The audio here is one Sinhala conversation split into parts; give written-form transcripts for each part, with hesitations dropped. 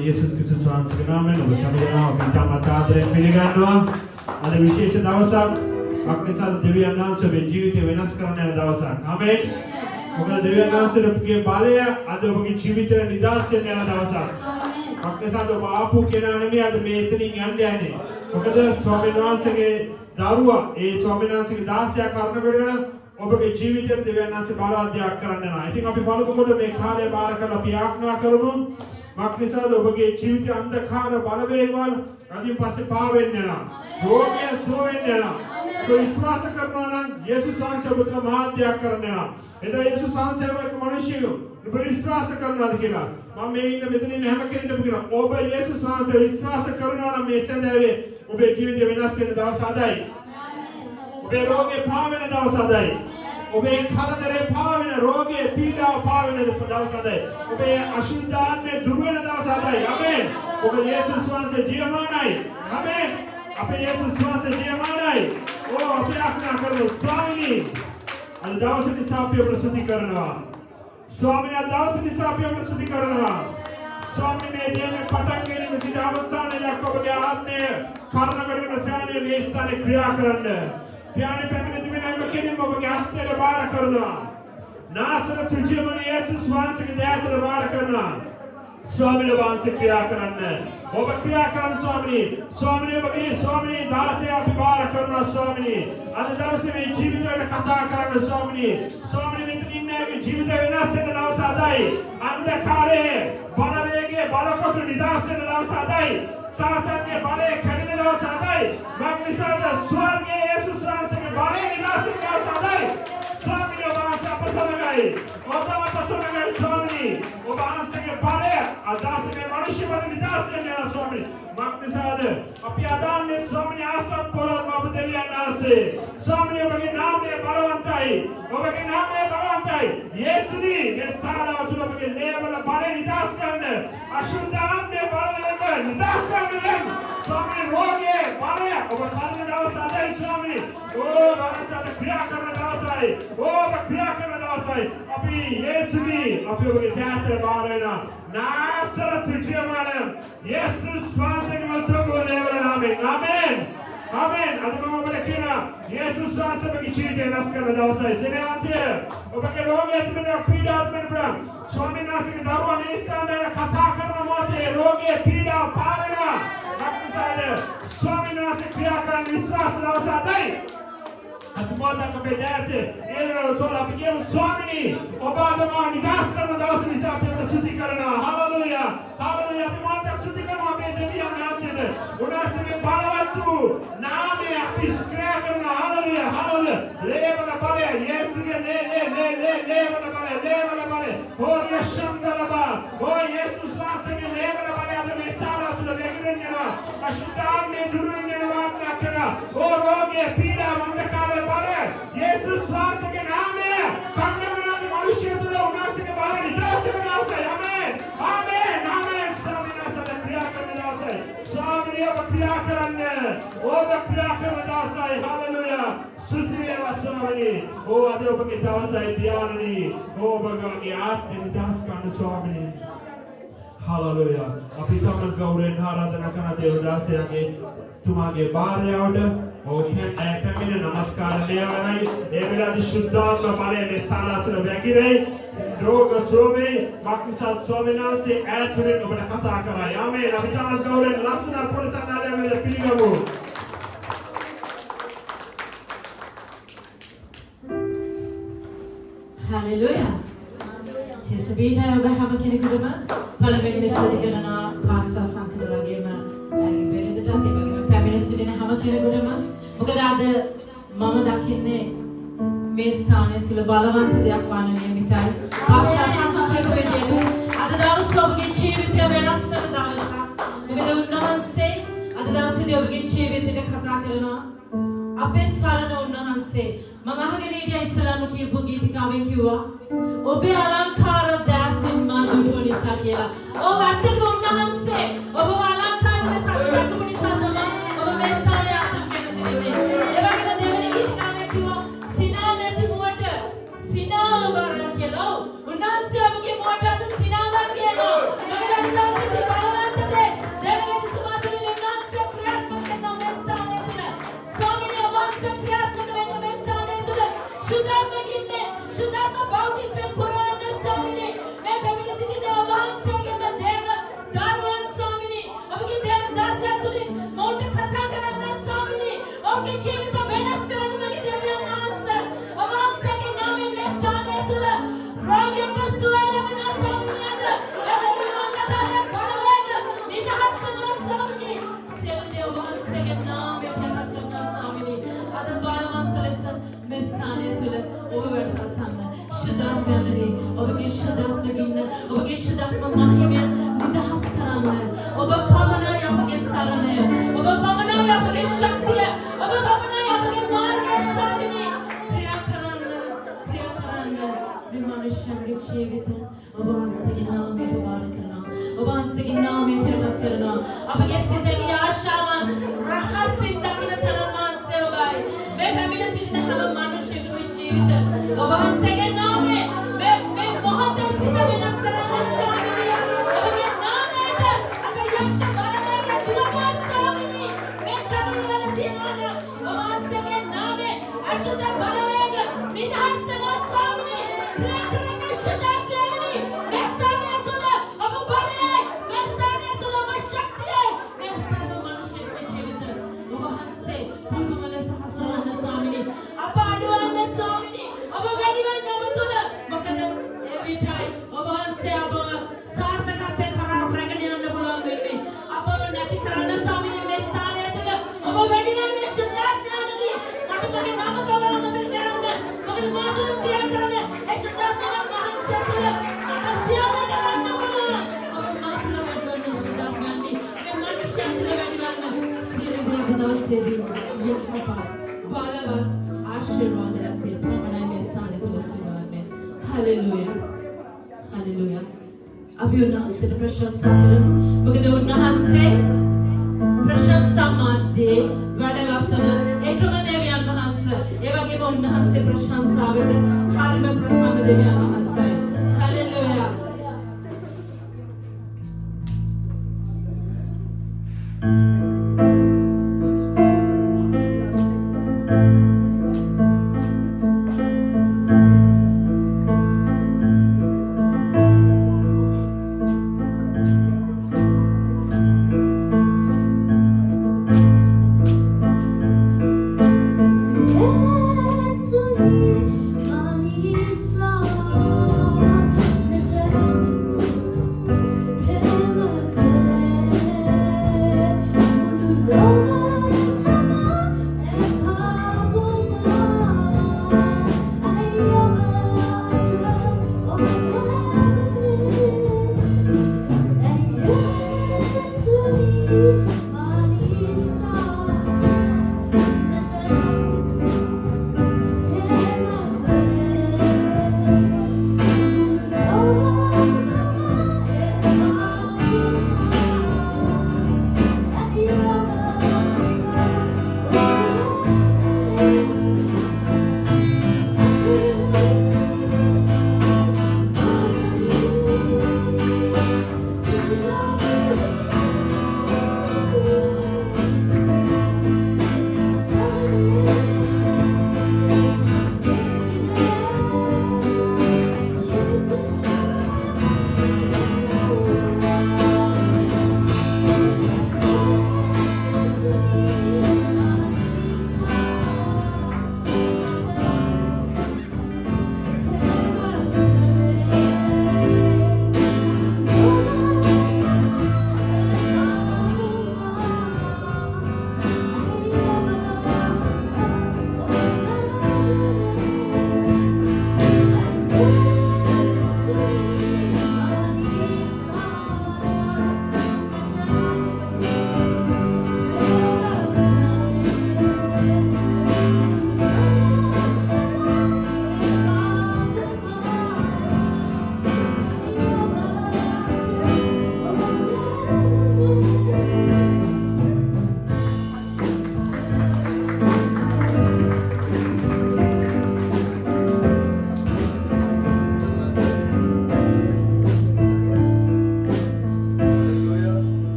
යේසුස් ක්‍රිස්තුස් වහන්සේගේ නාමයෙන් ඔබ සමගනාව පිටමත් ආදරයෙන් පිළිගන්නවා. අද විශේෂ දවසක් අක්නිසල් දෙවියන් වහන්සේ ඔබේ ජීවිතය වෙනස් කරන්න යන දවසක්. ආමේන්. මොකද දෙවියන් වහන්සේගේ බලය අද ඔබගේ ජීවිතේ නිදහස් වෙන්න යන දවසක්. අක්නිසල් ඔබ ආපු කෙනා නෙමෙයි අද මේ එතනින් යන්නේ. මොකද ස්වාමීන් වහන්සේගේ දරුවා ඒ ස්වාමීන් වහන්සේගේ දාසයා කරනකොට ඔබගේ ජීවිතේ දෙවියන් වහන්සේ බලවත් කරන්න යනවා. ඉතින් අපි බලමුකෝ මේ කාලය බාර කරලා අපි ආඥා කරමු. මක්නිසාද ඔබගේ ජීවිත අන්ධකාර බලවේගවල අදින් පස්සේ පාවෙන්න යනවා. රෝගය සුව වෙන්න යනවා. ඔබ විශ්වාස කරනවා නම් යේසුස් වහන්සේ ඔබට මහත්යක් කරන්න යනවා. එදා යේසුස් වහන්සේ වගේ මිනිසියෝ ඔබ විශ්වාස කරනවාද කියලා මම මේ ඉන්න මෙතන ඉන්න හැම කෙනෙක්ටම කියනවා ඔබ යේසුස් වහන්සේ විශ්වාස කරනවා නම් මේ සඳහේ ඔබේ ජීවිතය වෙනස් වෙන දවස් අදයි. ඔබේ රෝගේ පාවෙන දවස් අදයි. ඔබේ කරදරේ පාවෙන රෝගේ පීඩාව පාවෙන දවස් අදයි. ඔබේ අශුද්ධාත්මේ දුර වෙන දවස් අදයි. ආමේන්. ඔබ යේසුස් වහන්සේ ජීවමානයි. ආමේන්. අපේ යේසුස් වහන්සේ ජීවමානයි. අපි ආඥා කරමු ස්වාමීනි අද දවස නිසා අපි ඔබට ස්තුති කරනවා. ස්වාමීනි අද දවස නිසා අපි ඔබට ස්තුති කරනවා. ස්වාමීනි මේ දිනේ පටන් ගැනීම සිට අවසානයක් ඔබගේ ආත්මය කර්ණකඩන සෑනේ මේ ස්ථානේ ක්‍රියා කරන්න. प्यारे पैमिने तिमें नाम केने मोबके आस्ते रे बार करना नासर तुझे मने यीशुस वහන්සේ के दया रे बार करना स्वामी वහන්සේ क्रिया करना ඔබ ක්‍රියා කරන ස්වාමීනි ඔබගේ ස්වාමීනි දාසය අපි බාර කරනවා ස්වාමීනි අද දවසේ මේ ජීවිතයට කතා කරන්න ස්වාමීනි මෙතන ඉන්නගේ ජීවිත වෙනස් වෙන දවස අදයි අන්ධකාරයේ බලවේගය සාතන්ගේ බලකොටු නිදහස් වෙන දවස අදයි. සාතන්ගේ බලය කැඩෙන දවස අදයි. මක්නිසාද ස්වර්ගයේ යේසුස් වහන්සේගේ බලය නිදහස් වෙන දවස අදයි. ස්වාමීනි ඔබ වහන්සේ අප සමගයි. ඔබ අප සමගයි ස්වාමීනි. ඔබ වහන්සේගේ බලය අදාසගේ මනුෂ්‍ය බල නිදහස් වෙනවා ස්වාමීනි. මක්නිසාද අපි අදාන්නේ ස්වාමීනි ආසත් පොළොව ඔබ දෙවියන් වහන්සේ. ස්වාමීනි ඔබගේ නාමය බලවන්තයි. ඔබගේ නාමය බලවන්තයි. යේසුනි මේ සාරාව තුල ඔබගේ ලේවල බලය නිදහස් කරන්න. අශුද්ධ ආත්මය බලවලක නිදහස් කරන්න. ස්වාමීනි රෝගයේ බලය ඔබ කරන දවස අදයි ස්වාමීනි. ඕ වහන්සේට ක්‍රියා කරන දවසයි. ඔබ ක්‍රියා කරන දවසයි. අපි යේසුනි අපි ඔබගේ ත්‍යාගය බාර වෙනවා. නාසරත් ජීවමාන යේසුස් වහන්සේගේ මතකෝ ලේවල නාමයෙන්. ආමෙන්. ආමෙන්. අද මම ඔබට කියනවා යේසුස් වහන්සේගේ ජීවිතය වෙනස් කරන දවසයි. සෙනෙහාන්තය ඔබගේ රෝගය තිබෙන පීඩාව තිබෙන ස්වාමීන් වහන්සේගේ දරුවා මේ ස්ථානයේ කතා කරන මොහොතේ රෝගයේ පීඩාව පාරනවා. අක්නිසාද ස්වාමීන් වහන්සේ ක්‍රියා කරන විශ්වාස දවස අදයි. අපි මොහොතක් අපේ දැයට ඒවල සෝල අපි කියමු ස්වාමීනි ඔබ අදම නිදහස් කරන දවස නිසා අපි ඔබට ස්තුති කරනවා. හලෙලූයා. හලෙලූයා. අපි මොහොතක් ස්තුති කරනවා අපේ දෙවියන් වහන්සේට. උන්වහන්සේගේ බලවත් වූ නාමය අපි ක්‍රියා කරනවා. හලෙලූයා. හලෙලූයා. ලේවන බලය යේසුගේ ලේවන බලය ලේවන බලය හෝරිය ශම්දලබා ඕ යේසුස් වහන්සේගේ ලේවන බලය අද මේ ශාලාව තුල වැగిරෙනවා. අශුද්ධාත්මය දුරු වෙනවා කරනවා. ඕ රෝගයේ පීඩා වන්දකාරයේ බලය යේසුස් වහන්සේගේ නාමය කන්නවනාගේ මනුෂ්‍ය තුල උන්වහන්සේගේ බලය නිදහස් වෙනවාසයි. ආමෙන්. ආමෙන්. ආමෙන්. ස්වාමීන් ක්‍රියා කරන දවසයි. ස්වාමීන් ඔබ ක්‍රියා කරන්න. ඔබ ක්‍රියා කරන දවසයි. හලෙලූයා. සුත්‍රිය වස්වාමනි ඕ අද ඔබගේ දවසයි පියාණනි. ඔබගේ ආත්මය නිදහස් කරන ස්වාමීන්. හලෙලූයා. අපි තම ගෞරවයෙන් ආරාධනා කරන දේවදාසයාගේ තුමාගේ භාර්යාවට පැමිණ නමස්කාර ලේවනයි. ඒ වෙලාවේ ශුද්ධාත්ම බලය මේ ශාලාව තුළ වැగిරේ. රෝග සෝමේ මක්නිසා ස්වාමීන් වහන්සේ ඈතුරින් ඔබට කතා කරා. ආමේන්. අපි තම ගෞරවයෙන් ලස්සන පොළසන්නාලයම පිළිගමු. Hallelujah. ජෙසබීට ඔබ හැම කෙනෙකුටම පළවෙනි ස්තුති කරනවා පාස්ටර් සංකල්පරගේම ඇගේ පෙරේදට ඒ වගේම පැමිණ සිටින හැම කෙනෙකුටම මොකද අද මම දකින්නේ මේ ස්ථානයේ තුල බලවන්ත දෙයක් වන්න නියමිතයි. පාස්ටර් සංකල්පරගේ විදියට අද දවසේ ඔබගේ ජීවිතය වෙනස් වෙන දවසක්. මොකද උන්වහන්සේ අද දවසේදී ඔබගේ ජීවිතයට කතා කරනවා. අපේ සරණ උන්වහන්සේ මම අහගෙන හිටියා ඉස්සලාම කියපු ගීතිකාවෙන් කිව්වා ඔබේ අලංකාර දැසින් මා දුටුව නිසා කියලා. ඔව් ඇත්තටම උන්වහන්සේ ඔබව අලංකාර නිසා දුටුව නිසා තමයි ඔබ මේ ස්ථානයේ අසුන්ගෙන සිටින්නේ. ඒ වගේම දෙවෙනි ගීතිකාවෙන් කිව්වා සිනා නැති මුවට සිනා වරන් කියලා. උන්වහන්සේ ඔබගේ මුවට අද සිනාවක් කියනවා. මොකද අද දවසේ බලවන්ත දේ දෙවියන් තුමාතුලින් උන්වහන්සේ ක්‍රියාත්මක කරන මේ ස්ථානයේ තුල ස්වාමීන් වහන්සේ ක්‍රියාත්මක වෙන මේ ස්ථානයේ තුල සුදාමකින්නේ සුදාම බෞද්ධිස්ම පුරාණ ස්වාමීන් මේ පැමිණ සිටින වහන්සේගේ දේව දාරුවන් ස්වාමීන් ඔබගේ දේව දාසයන් තුලින් මොකට කතා කරන්න ස්වාමීන් ඔබගේ ජීවිත වෙනස් කරන්න මගේ දෙවියන් වහන්සේ ඔබ වහන්සේගේ නාමයෙන් මේ ස්ථානයේ තුල රෝගීන්ට සුවය ලැබෙන ස්වාමීන් අද එවැනි වන්දනාවක් බලවන්න නිදහස් කරන ස්වාමීන් සියලු දේව වහන්සේගේ නාමයෙන් කතා කරන ස්වාමීන් අද බලවන්ත ලෙස මේ ස්ථානයේ තුල ඔබ වැඩසන්න ශුද්ධාත්මයන්ගේ ඔබගේ ශුද්ධාත්මකින්න ඔබගේ ශුද්ධාත්ම මහිමය නිදහස් කරන්න ඔබ පමණයි අපගේ සරණය ඔබ පමණයි අපගේ ශක්තිය ඔබ පමණයි අපගේ මාර්ගය ස්වාමීනි ක්‍රියා කරන්න මේ මනුෂ්‍යන්ගේ ජීවිත ඔබ වහන්සේගේ නාමයට බාර කරනවා ඔබ වහන්සේගේ නාමයට හිතවත් කරනවා අපගේ සිතේ ආශාවන් රහසින් දකින්න තරම් වහන්සේ ඔබයි මේ පැමිණ සිටින හැම මනුෂ්‍යයෙකුගේ ජීවිත ඔබ වහන්සේගේ නාමයෙන් මේ මොහොතේ සිත වෙනස් කරන්න ස්වාමීනි ඔබගේ නාමයට අද යක්ෂ බලවේග දුරකා ස්වාමීනි මේ ශරීරවල තියෙන ඔබ වහන්සේගේ නාමයෙන් අශුද්ධ බලවේග නිදහස් වෙනවා ස්වාමීනි ක්‍රියා කරන ශුද්ධාත්මයනි මේ ස්ථානය තුල ඔබ බලයයි මේ ස්ථානය තුල ඔබ ශක්තියයි මේ සෑම මනුෂ්‍යයෙකුගේ ජීවිත ඔබ වහන්සේ පුදුම ලෙස හසුරවන්න ස්වාමීනි අප අඩුවන්න ස්වාමීනි ඔබ වැඩිවන්න ඔබ තුල මොකද ඒ විටයි ඔබ වහන්සේ අප සාර්ථකත්වයෙන් කරා රැගෙන සෙවි යහපත් බලවත් ආශිර්වාදයක් දෙපමණයි මේ ස්ථානයේ තුල සිදුවන්නේ. හලෙලූයා. හලෙලූයා. අපි උන්වහන්සේට ප්‍රශංසා කරමු. මොකද උන්වහන්සේ ප්‍රශංසා මාධ්‍යයේ වැඩවසන එකම දෙවියන් වහන්සේ. ඒ වගේම උන්වහන්සේ ප්‍රශංසාවට හරිම ප්‍රසන්න දෙවියන් වහන්සේ. Hallelujah.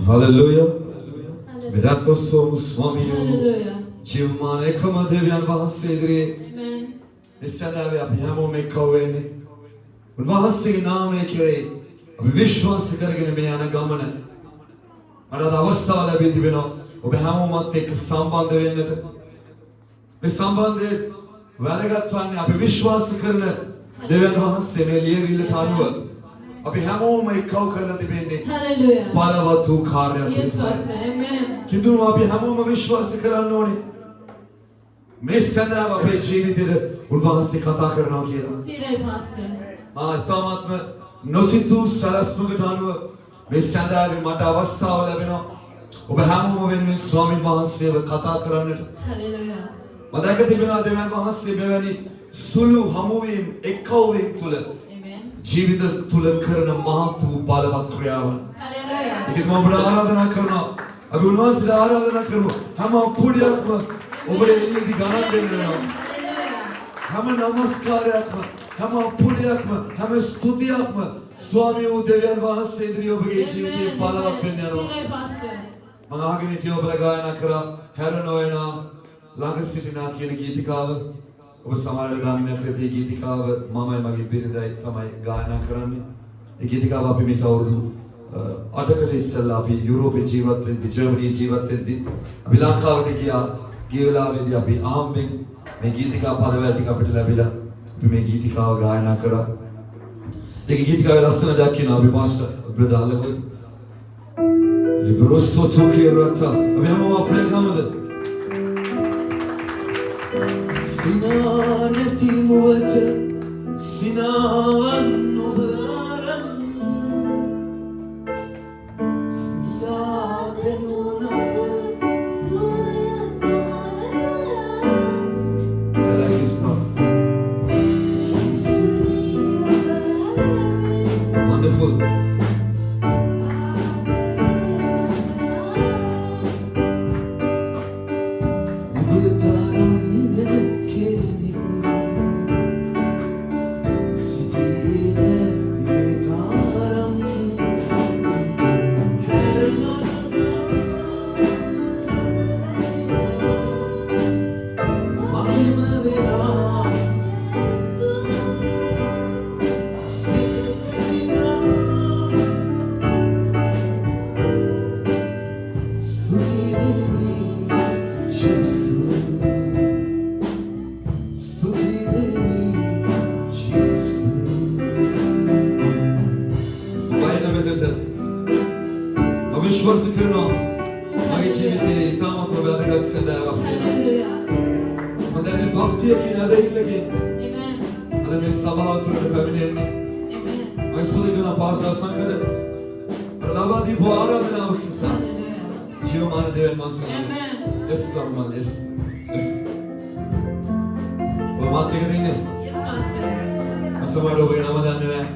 Hallelujah. Vedato somos Swami. Hallelujah. Jivmane kama devyan vahassedre. Amen. Nissadave abhiyamo me kawene. Unvahasige naame kire. Abhi vishwas karagene me yana gamana. Ada avastha labi dibena. Obhamo mat ek sambandh wennata. Me sambandhe වැදගත්වන්නේ අපි විශ්වාස කරන දෙවියන් වහන්සේ මේ ලියවිල්ලට අනුව අපි හැමෝම එක්කව කරලා තිබෙන්නේ Hallelujah. බලවත් වූ කාර්යයක් Yes, නිසා. Pastor. Amen. කිදුම අපි හැමෝම විශ්වාස කරන්න ඕනේ. මේ සඳහා අපේ ජීවිතේට උන්වහන්සේ කතා කරනවා කියලා. Sirai, Pastor. තාමත්ම නොසිතූ සලස්මකට අනුව මේ සඳහා මට අවස්ථාව ලැබෙනවා. ඔබ හැමෝම වෙනුවෙන් ස්වාමීන් වහන්සේව කතා කරන්නට. Hallelujah. මතක තිබෙනවා දෙවියන් වහන්සේ මෙවැනි සුළු හමුවීම් එක්කවීම් තුල Amen. ජීවිත තුල කරන මහත් වූ බලවත් ක්‍රියාවන්. Hallelujah. ඒක මම ඔබට ආරාධනා කරනවා. අපි උන්වහන්සේට ආරාධනා කරමු. හැම පුඩියක්ම ඔබේ එළියේදී ගණන් දෙන්නවා. හැම නමස්කාරයක්ම හැම පුඩියක්ම හැම ස්තුතියක්ම ස්වාමී වූ දෙවියන් වහන්සේ ඉදිරියේ ඔබගේ ජීවිතේ බලවත් වෙන්න යනවා. Sirai, Pastor. මම අහගෙන හිටියා ඔබලා ගායනා කරා හැරෙනවා ළඟ සිටිනා කියන ගීතිකාව ඔබ සමහරවිට දන්නේ නැත්නම් ඒ ගීතිකාව මමයි මගේ බිරිඳයි තමයි ගායනා කරන්නේ. ඒ ගීතිකාව අපි මේට අවුරුදු 8කට ඉස්සෙල්ලා අපි යුරෝපේ ජීවත් වෙද්දී ජර්මනියේ ජීවත් වෙද්දී අපි ලංකාවට ගියා. ගිය වෙලාවේදී අපි ආම්බෙන් මේ ගීතිකාව පදවැල් ටික අපිට ලැබිලා අපි මේ ගීතිකාව ගායනා කරා. ඒ ගීතිකාවේ ලස්සන දෙයක් කියනවා අපි පාස්ටර් බ්‍රදර් අල්ලගොත් Libroso tokirata අපි හැමෝම ප්‍රේගමද Sinaneti muwata sinavan noba වැඩහිල්ලකින් Amen. අද මේ සභාව තුළට පැමිණෙන්නේ Amen. මම ස්තුති කරන පාස්ටර් සංකද ලබා දීපු ආරාධනාව නිසා Hallelujah. ජීවමාන දෙවියන් වහන්සේ Amen. F ගම්මල් F ඔය මාත් එක දෙන්නේ Yes, Pastor. අසමඩ ඔබේ නම දන්නේ නැහැ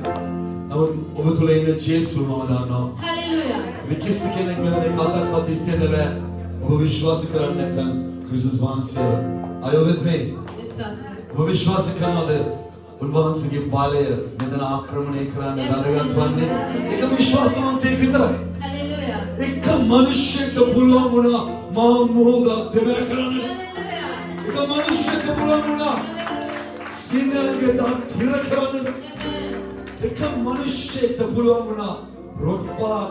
නමුත් ඔබ තුළ ඉන්න ජේසුස් මම දන්නවා Hallelujah. විකිස් කෙනෙක් මෙතන කතාකත් ඉස්සෙල්ල බෑ ඔබ විශ්වාස කරන්නේ නැත්නම් ක්‍රිස්තුස් වහන්සේ Are you with me? Yes, Pastor. ඔබ විශ්වාස කරනවද උන්වහන්සේගේ බලය මෙතන ආක්‍රමණය කරන්න වැදගත් වන්නේ ඒක විශ්වාසවන්තයෙක් විතරයි Hallelujah. එක මිනිහෙක්ට පුළුවන් වුණා මා මොහොතක් දෙබර කරන්න Hallelujah. එක මිනිහෙක්ට පුළුවන් වුණා සිනහගේ දත් හිර කරන්න Amen. එක මිනිහෙක්ට පුළුවන් වුණා රොට්පා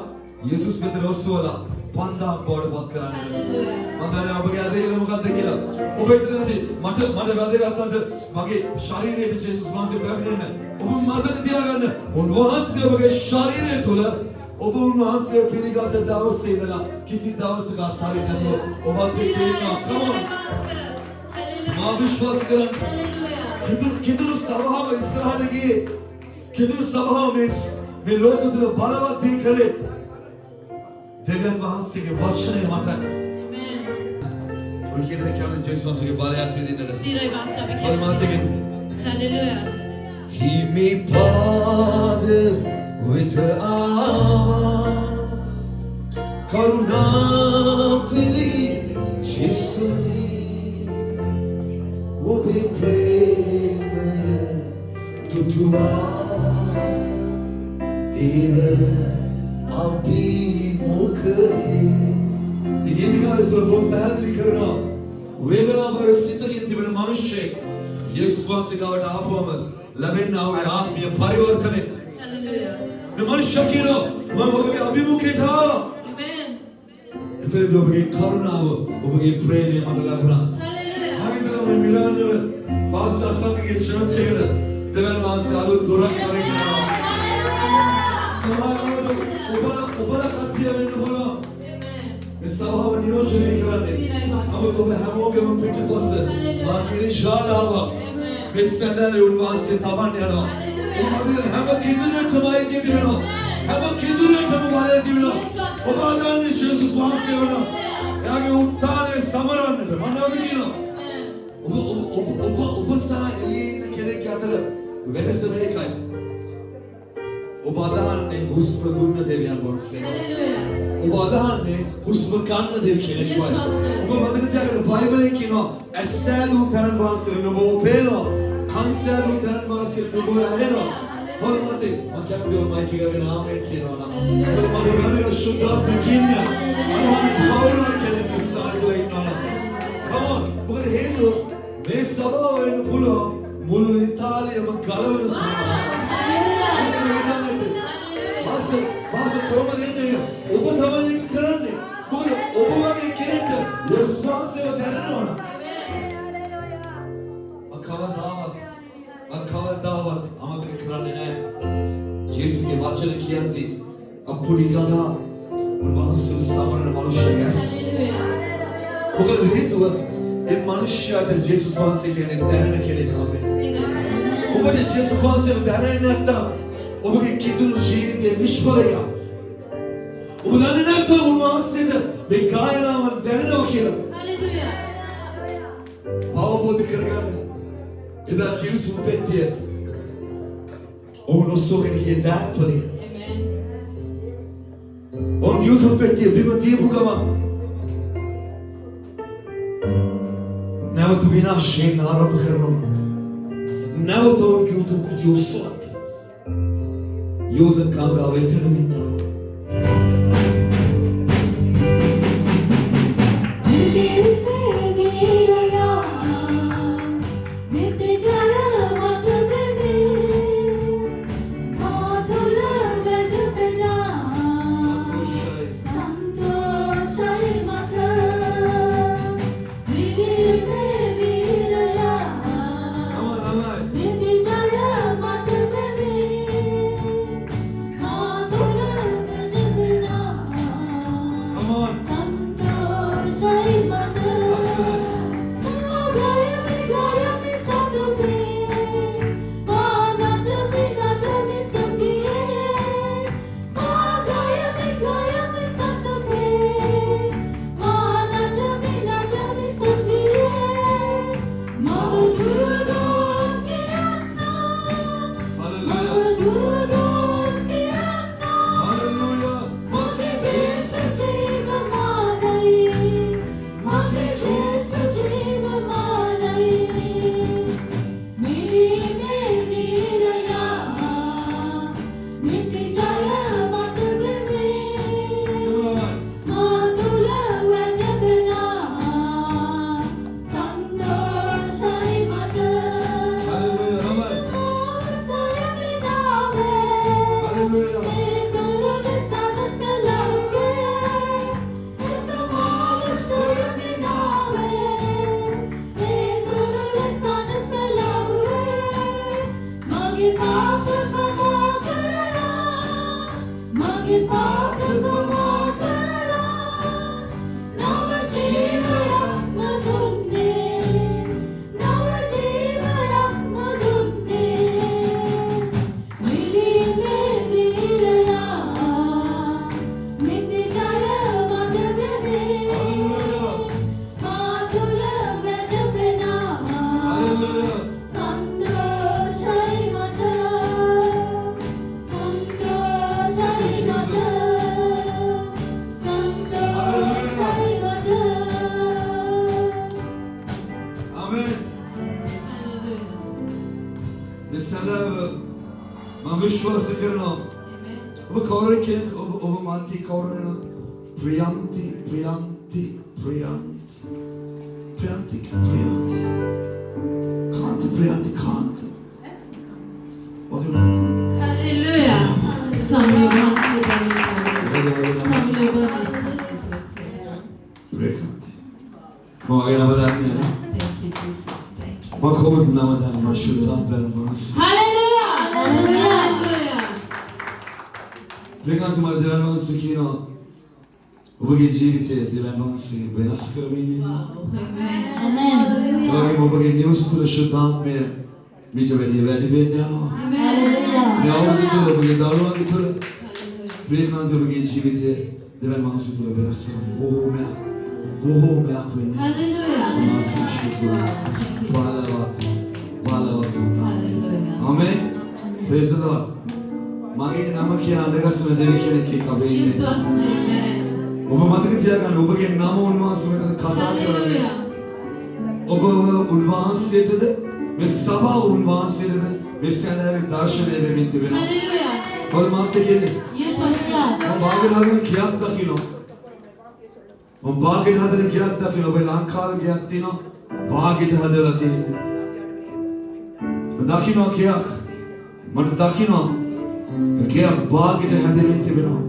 යේසුස් වෙත රොස්සෝලා පන්දා බෝඩපත් කරන්න Hallelujah. මම දන්නේ ඔබගේ අදහිල්ල මොකක්ද කියලා. ඔබ හිතනවාද මට වැදගත් අද මගේ ශරීරයට ජේසුස් වහන්සේ පැමිණෙන්න. ඔබ මතක තියාගන්න උන්වහන්සේ ඔබගේ ශරීරය තුළ ඔබ උන්වහන්සේ පිළිගත් දවසේ ඉඳලා කිසි දවසක අත්හරින්න නැතුව ඔබත් එක්ක ඉන්නවා. Come on. මා විශ්වාස කරන්න. Hallelujah. කිදුරු සභාව ඉස්සරහට ගියේ. කිදුරු සභාව මේ ලෝක තුළ බලවත් දී කරේ. දෙවියන් වහන්සේගේ වචනය මත Amen. ඔය කියන කියන්නේ ජේසුස් වහන්සේගේ බලයක් විඳින්නද? Zero Pastor. We ඔය මාත් එක්ක Hallelujah. හිමි පාද වෙත ආවා කරුණා පිරි ජේසුනි ඔබේ ප්‍රේමය තුතුවා දේව අභිමුඛේ ඉදිරියට ලොම් පැහැදිලි කරනවා වේදනාවර සිතකින් තිබෙන මිනිස්සෙක් යේසුස් වහන්සේ ගාවට ආපුවම ලැබෙනා වූ ආත්මීය පරිවර්තනය Hallelujah. මේ මිනිස්සු කියනවා මම ඔබගේ අභිමුඛයට ආවා Amen. එතනදී ඔබගේ කරුණාව ඔබගේ ප්‍රේමය මට ලැබුණා Hallelujah. මම හිතනවා මේ මිලාන වල පාස්ටර් සංගයේ චර්ච් එකට දෙවියන් වහන්සේ අලුත් දොරක් කරගෙනවා සමහරවිට ඔබලා කතිය වෙන්න පුළුවන් මේ සභාව නියෝජනය කරන්නේ නමුත් ඔබ හැමෝගෙම පිටිපස්ස මාකිරි ශාලාව මේ සඳහන් උන්වහන්සේ තමන් යනවා ඔබ හැම කිදුරටම අයිතිය තිබෙනවා හැම කිදුරටම බලය තිබෙනවා ඔබ අදන්නේ ජේසුස් වහන්සේ වෙනවා එයාගේ උත්ථානයේ සමරන්නට මනෝද කියනවා ඔබ සහ එළියේ ඉන්න කෙනෙක් අතර වෙනස මේකයි ඔබ අදහන්නේ හුස්ම දුන්න දෙවියන් වහන්සේ Hallelujah. ඔබ අදහන්නේ හුස්ම ගන්න දෙවි කෙනෙක් වයි ඔබ මතක තියාගන්න බයිබලයේ කියනවා ඇස්සෑලූ තරන් වහන්සේ නුඹ පේනවා කන්සෑලූ තරන් වහන්සේ නුඹ ඇහෙනවා හොල්මත් මම කැමතිව මයික් එක ගගෙන ආමෙන් කියනවා නම් ඔබ මට වැදගත් සුද්ධාත්ම කියන්න අනවන කවුරුහරි කෙනෙක් ස්ථානවල ඉන්නවා come on මොකද හේතුව මේ සභාව වෙන්න පුළුවන් මුළු ඉතාලියම ගලවන සභාව පාස්ටර් කොහොමද ඉන්නේ ඔබ තමයි ඒක කරන්නේ මොකද ඔබ වගේ කෙනෙක්ට යේසුස් වහන්සේව දැනනවා කවදාවත් අමතක කරන්නේ නැහැ ජේසුස්ගේ වචන කියන්නේ අපුඩි ගලා උන්වහන්සේ සමරන මිනිස්සුන්ගේ Hallelujah. මොකද හේතුව ඒ මිනිස්සයාට ජේසුස් වහන්සේ කියන්නේ දැනෙන කෙනෙක් හම්බෙන්නේ ඔබට ජේසුස් වහන්සේව දැනෙන්නේ නැත්නම් ඔබගේ කිදුරු ජීවිතයේ නිෂ්ඵල එකක්. ඔබ දන්නේ නැත්නම් උන්වහන්සේට මේ ගායනාවල් දැනෙනවා කියලා. Hallelujah. අවබෝධ කරගන්න. එදා කිරිසුම් පෙට්ටිය ඔවුන් ඔස්සෝගෙන ගියේ දෑත්වලින්. Amen. ඔවුන් කිරිසුම් පෙට්ටිය බිම තියපු ගමන් නැවත විනාශයෙන් ආරම්භ කරනවා. නැවත ඔවුන් කිව්තු යොස්සුවත්. යෝධ කාංගාව එතනම ඉන්නවා. ඔබගේ ජීවිතයේ දෙවියන් වහන්සේ වෙනස් කරමින් ඉන්නවා. ආමෙන්. ඔබගේ නිවස තුළ ශුද්ධාත්මය මිට වැඩි වෙන්න යනවා. ආමෙන්. ඔබගේ දරුවන්ගේ තුළ ප්‍රේමකාන්ත ඔබගේ ජීවිතයේ දෙවියන් වහන්සේ තුළ වෙනස් කරමින් බොහෝමයක් වෙන්න. හalleluya. බලවත්. ආමෙන්. praise the Lord. මගේ නම කියා අඳගස්සන දෙවි කෙනෙක් එක්ක අපි ඉන්නේ. ඔබ මතක තියාගන්න ඔබගේ නම උන්වහන්සේ වෙනද කතා කරන්නේ. ඔබ උන්වහන්සේටද මේ සභාව උන්වහන්සේටද මේ සෑම දර්ශනය වෙමින් තිබෙනවා. හalleluya. ඔබ මාත් කියන්නේ. මම භාග්‍ය හදන කියක් දකින්න. මම භාග්‍ය හදන කියක් දකින්න. ඔබ ලංකාවේ කියක් තියෙනවා. භාග්‍ය හදලා තියෙන්නේ. මම දකින්න කියක්. මට දකින්න කියක් භාග්‍ය හදමින් තිබෙනවා.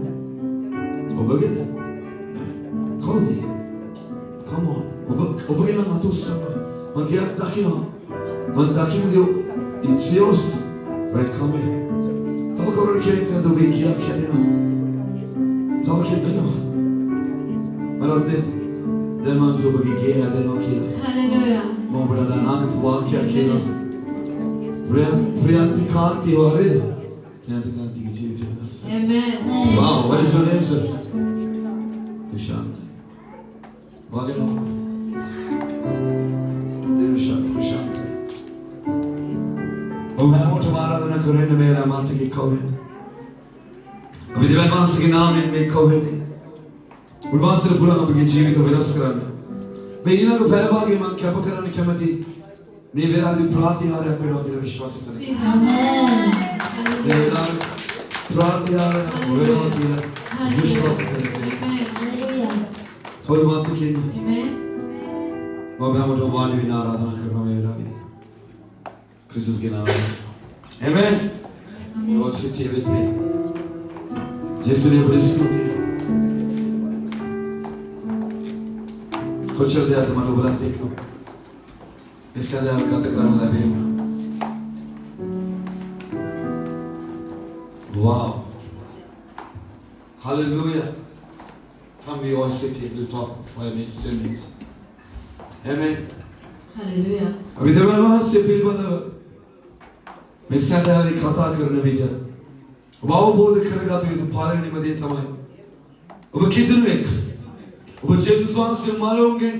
ඔබගේ Come on. ඔබගේ නම් අතුස්සම. මම ගියක් දකින්න. මම දකින්නේ it's yours. Right, come in. තව කවුරු කෙනෙක් නේද ඔබේ ගියක් හැදෙනවා. තව කෙනෙක් නේද? මලොත් දැන් මම ඔබගේ ගේ හැදෙනවා කියලා. Hallelujah. මම ඔබට අනාගත වාක්‍යයක් කියනවා. ප්‍රියන්ති කාන්ති වරේ. ප්‍රියන්ති කාන්තිගේ ජීවිතය. Amen. Wow, what is your name, sir? Prashant. Vagino. Prashant. ඔබ හැමෝටම ආරාධනා කරන්න මේ රාමාන්තික කවෙන්න. අපි දෙවියන් වහන්සේගේ නාමයෙන් මේ කවෙන්නේ. උන්වහන්සේට පුළුවන් අපගේ ජීවිත වෙනස් කරන්න. මේ ඊළඟ පැය භාගයේ මම කැප කරන්න කැමති මේ වෙලාවේ ප්‍රාතිහාරයක් වෙනවා කියලා විශ්වාස කරනවා. ආමේන්. මේ වෙලාවේ ප්‍රාතිහාරයක් වෙනවා කියලා විශ්වාස කරනවා. Hoy maat ke amen baaba hamata waali wina ආරාධනා කරනවා මේ වෙලාවේදී ක්‍රිස්තුස් ගේ නාමයෙන් amen Lord sit here with me ජේසුනේ ප්‍රස්තුති කොච්චර දෙයක් මම ඔබලත් එක්ක මේ සදාව ගත කරන්න ලැබෙනවා wow hallelujah. Come, we all sit here, we'll talk 5 minutes, 10 minutes. Amen. Hallelujah. අපි දෙවියන් වහන්සේ පිළිබඳව මේ සදාවේ කතා කරන විට ඔබ අවබෝධ කරගත යුතු පළවෙනිම දේ තමයි ඔබ කිදුනෙක්. ඔබ ජේසුස් වහන්සේ මාළොන්ගෙන්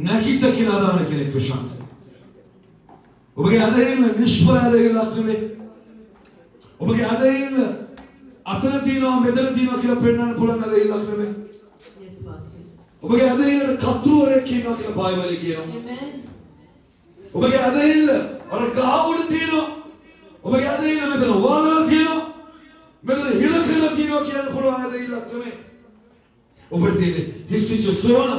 නැගිට කියලා දාන කෙනෙක් විශ්වාස. ඔබගේ අදහිල්ල නිෂ්ඵල අදහිල්ලක් නෙමෙයි. ඔබගේ අදහිල්ල අතන තියෙනවා මෙතන තියෙනවා කියලා පෙන්වන්න පුළුවන් අදහිල්ලක් නෙමෙයි. ඔබගේ අදහිල්ලට කතුවරයෙක් ඉන්නවා කියලා බයිබලයේ කියනවා. ආමෙන්. ඔබගේ අදහිල්ල අර ගාවුඩ තියෙනවා. ඔබගේ අදහිල්ල මෙතන වලවල තියෙනවා. මෙතන හිලකල තියෙනවා කියන්න පුළුවන් අදහිල්ලක් නෙමෙයි. ඔබට තියෙන්නේ හිස්සිච්ච සෝන.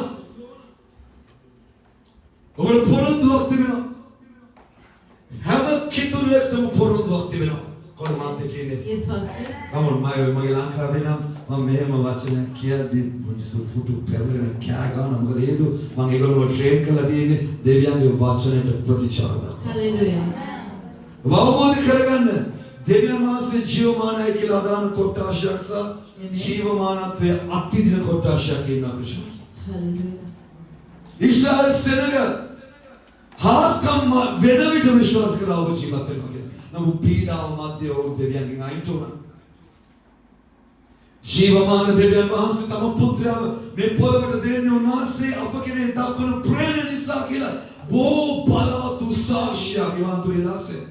ඔබට පොරොන්දුවක් තිබෙනවා. හැම කිතුලෙක්ටම පොරොන්දුවක් තිබෙනවා. කොහොමද කියන්නේ? Yes pastor. Come on මගේ ලංකාවේ නම් මම මෙහෙම වචන කියද්දි මුසු පුටු පෙරලෙන කෑ ගන්න මොකද හේතුව මම ඒගොල්ලෝ ට්‍රේන් කරලා තියෙන්නේ දෙවියන්ගේ වචනයට ප්‍රතිචාර දක්වන්න. Hallelujah. අවබෝධ කරගන්න දෙවියන් වහන්සේ ජීවමානයි කියලා අදාන කොටාශයක් සහ ජීවමානත්වයේ අත්විඳින කොටාශයක් ඉන්නවා ක්‍රිස්තුස්. ඉස්රායල් සෙනග හාස්කම් වෙන විට විශ්වාස කරා ඔබ ජීවත් වෙනවා කියලා. නමුත් පීඩාව මැද්දේ ඔව් දෙවියන්ගෙන් අයින් වුණා. ජීවමාන දෙවියන් වහන්සේ තම පුත්‍රයාව මේ පොළවට දෙන්නේ උන්වහන්සේ අප කෙරේ දක්වන ප්‍රේම නිසා කියලා බොහෝ බලවත් උත්සාහයක් යවන්තුනේ දැසේ.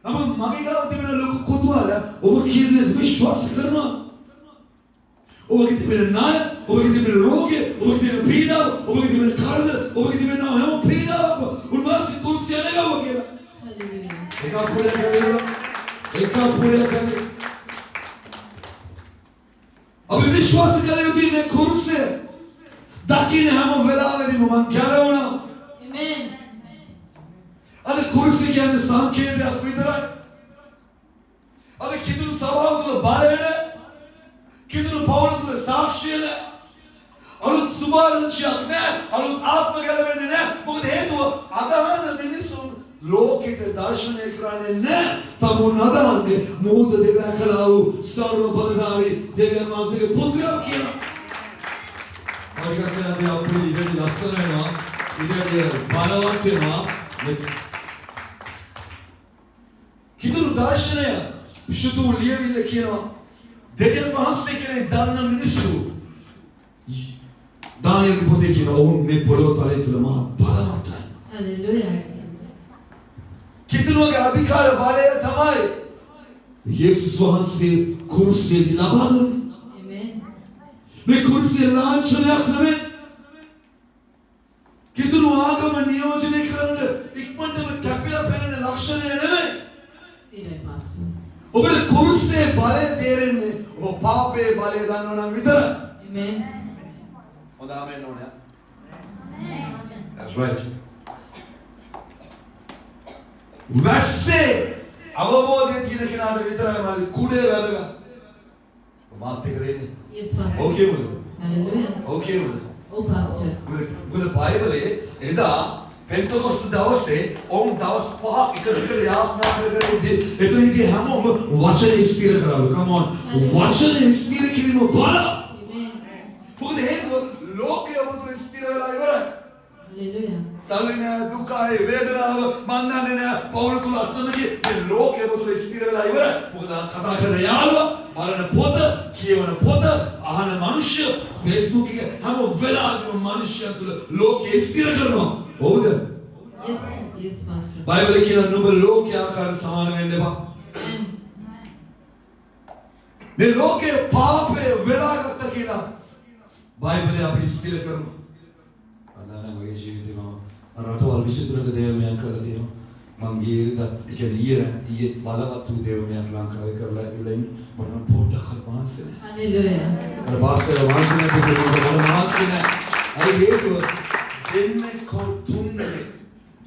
නමුත් මගේ ගාව තිබෙන ලොකු කුතුහලය ඔබ කියන විශ්වාස කරනවා. ඔබගේ තිබෙන ණය, ඔබගේ තිබෙන රෝගය, ඔබගේ තිබෙන පීඩාව, ඔබගේ තිබෙන කරදර, ඔබගේ තිබෙන හැම පීඩාවක්ම උන්වහන්සේ කුරුසිය නැගව කියලා. හලෙලූයා. ඒක පුරේ කරේ. අපි විශ්වාස කළ යුතුයි මේ කුරුසිය දකින්න හැම වෙලාවෙදීම මම ගැලවුණා. ආමේන්. අද කුරුසිය කියන්නේ සංකේතයක් විතරයි. අද කිතුණු සභාව තුළ බලය නැහැ. කිතුණු පවුල තුළ සාක්ෂිය නැහැ. අලුත් සුභාරංචියක් නැහැ. අලුත් ආත්ම ගැලවෙන්නේ නැහැ. මොකද හේතුව අදහන මිනිසුන් ලෝකෙට දර්ශනය කරන්නේ නැහැ. තමුන් අදහන්නේ මෝද දෙවියන් කළා වූ සර්ව බලධාරී දෙවියන් වහන්සේගේ පුත්‍රයා කියලා. අවුගතනදී අපේ ඉඩදී ලස්සන වෙනවා. ඉඩදී බලවත් වෙනවා. කිතුණු දර්ශනය විසුතු ලියවිල්ල කියනවා. දෙවියන් වහන්සේ කෙරේ දන්න මිනිස්සු දානියල්ගේ පොතේ කියන ඔවුන් මේ පොළොව තලය තුල මහා බලවත්යි. හලෙලූයා. කිතුණුගේ අධිකාර බලය තමයි යේසුස් වහන්සේ කුරුසියේදී ලබා දුන්නේ. ආමේන්. මේ කුරුසිය ලාංඡනයක් නෙමෙයි. කිතුණු ආගම නියෝජනය කරන ඉක්මනටම කැපිලා පෙනෙන ලක්ෂණය නෙමෙයි. සිරේ පාස්ටර්. ඔබේ කුරුසියේ බලය තේරෙන්නේ ඔබ පාපයේ බලය දන්නවා නම් විතරයි. ආමේන්. හොඳ ආමෙන් ඕනේ. That's right. වැස්සේ අවබෝධය තියෙන කෙනාට විතරයි මාළි කුඩේ වැදගත්. මාත් එක දෙන්නේ. Yes pastor. Okay මොකද? Hallelujah. Okay මොකද? Oh pastor. මොකද බයිබලයේ එදා පෙන්තකොස්ත දවසේ ඔවුන් දවස් 5ක් එකට යාත්‍රා කරගෙන එතන හිටිය හැමෝම වචනේ ස්ථිර කරවලු. Come on. වචනේ ස්ථිර කිරීම බල. Amen. මොකද හේතුව ලෝකයේ වතුර ස්ථිර වෙලා ඉවරයි. Hallelujah. සල්ලින දුකයි වේදනාව මන් දන්නේ නැහැ පවුල තුල අසන්නගේ මේ ලෝකයේ වතුර ස්ථිර වෙලා ඉවරයි. මොකද කතා කරන යාළුවා බලන පොත කියවන පොත අහන මිනිස්සු Facebook එකේ හැම වෙලාවෙම මිනිස්සු තුල ලෝකයේ ස්ථිර කරනවා. හවුද? Yes, yes pastor. බයිබලයේ කියන නුඹ ලෝකයේ ආකාර සමාන වෙන්න එපා. Amen. මේ ලෝකයේ පාපය වෙලාගත්ත කියලා බයිබලයේ අපි ස්ථිර කරනවා. අදාන මගේ ජීවිතේ මම රටවල් 23ක දේවමයන් කරලා තියෙනවා. මම ගියේදා ඒ කියන්නේ ඊයේ බලවත් වූ දේවමයන් ලංකාවේ කරලා ඉවිලෙන් මම පොඩ්ඩක් මාසෙ නෑ. Hallelujah. මම පාස්ටර් වහන්සේ කෙනෙකුට මාසෙ නෑ. අයි හේතුව දෙන්නේ කොතුන්නේ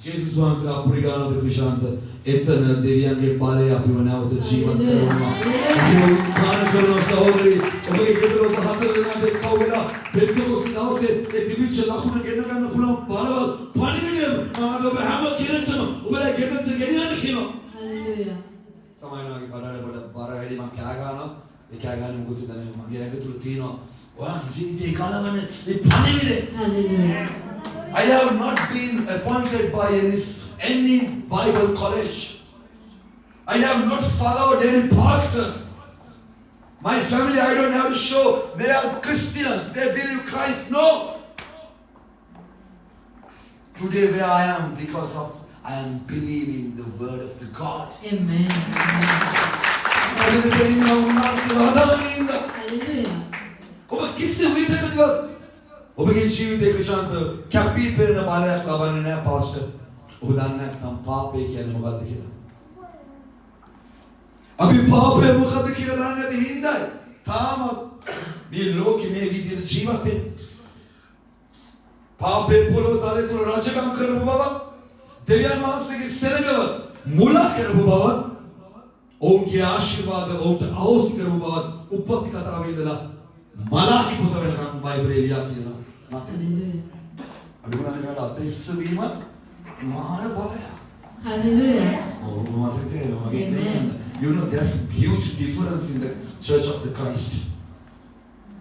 ජේසුස් වහන්සේ අපරිගානද ක්‍රිෂාන්ත එතන දෙවියන්ගේ බලය අපිව නැවත ජීවත් කරනවා. අපිව උත්සාහ කරන සහෝදරි ඔබගේ ගෙදර ඔබ හතර දෙනාට එක්ව වෙලා පෙන්තකොස්ත දවසේ ඒ තිබිච්ච ලකුණ ගෙන්න ගන්න පුළුවන් බලවත් පණිවිඩය මම අද ඔබ හැම කෙනෙක්ටම ඔබලා ගෙදරට ගෙනියන්න කියනවා. Hallelujah. සමහරවිට කඩාවැඩ බර වැඩි මම කෑ ගන්නවා. ඒ කෑ ගන්න මොකද දැනෙන්නේ මගේ ඇඟ තුල තියෙනවා. ඔයාගේ ජීවිතේ කාලවන්නේ මේ පණිවිඩය. Hallelujah. I have not been appointed by any Bible college. I have not followed any pastor. My family, I don't have to show they are Christians, they believe Christ. No. Today where I am because of I am believing the word of the God. Amen. Hallelujah. ඔබ කිසි විදිහකට ඔබගේ ජීවිතේ ක්‍රිෂාන්ත කැපී පෙනෙන බලයක් ලබන්නේ නැහැ පාස්ටර්. ඔබ දන්නේ නැත්නම් පාපය කියන්නේ මොකක්ද කියලා. අපි පාපය මොකක්ද කියලා දන්නේ නැති හින්දායි තාමත් මේ ලෝකෙ මේ විදිහට ජීවත් වෙන්නේ. පාපේ පොළොව තලේ තුල රාජකම් කරපු බව දෙවියන් වහන්සේගේ සෙනගව මුලා කරපු බව ඔවුන්ගේ ආශිර්වාද ඔවුන්ට අහෝසි කරපු බව උප්පත්ති කතාවේ ඉඳලා මලාකි පොත වෙනකම් බයිබලයේ ලියා කියනවා. අනුගමනයට අතීස්ස වීම මාන බලය. Hallelujah. ඔව් You know, there's a huge difference in the Church of the Christ.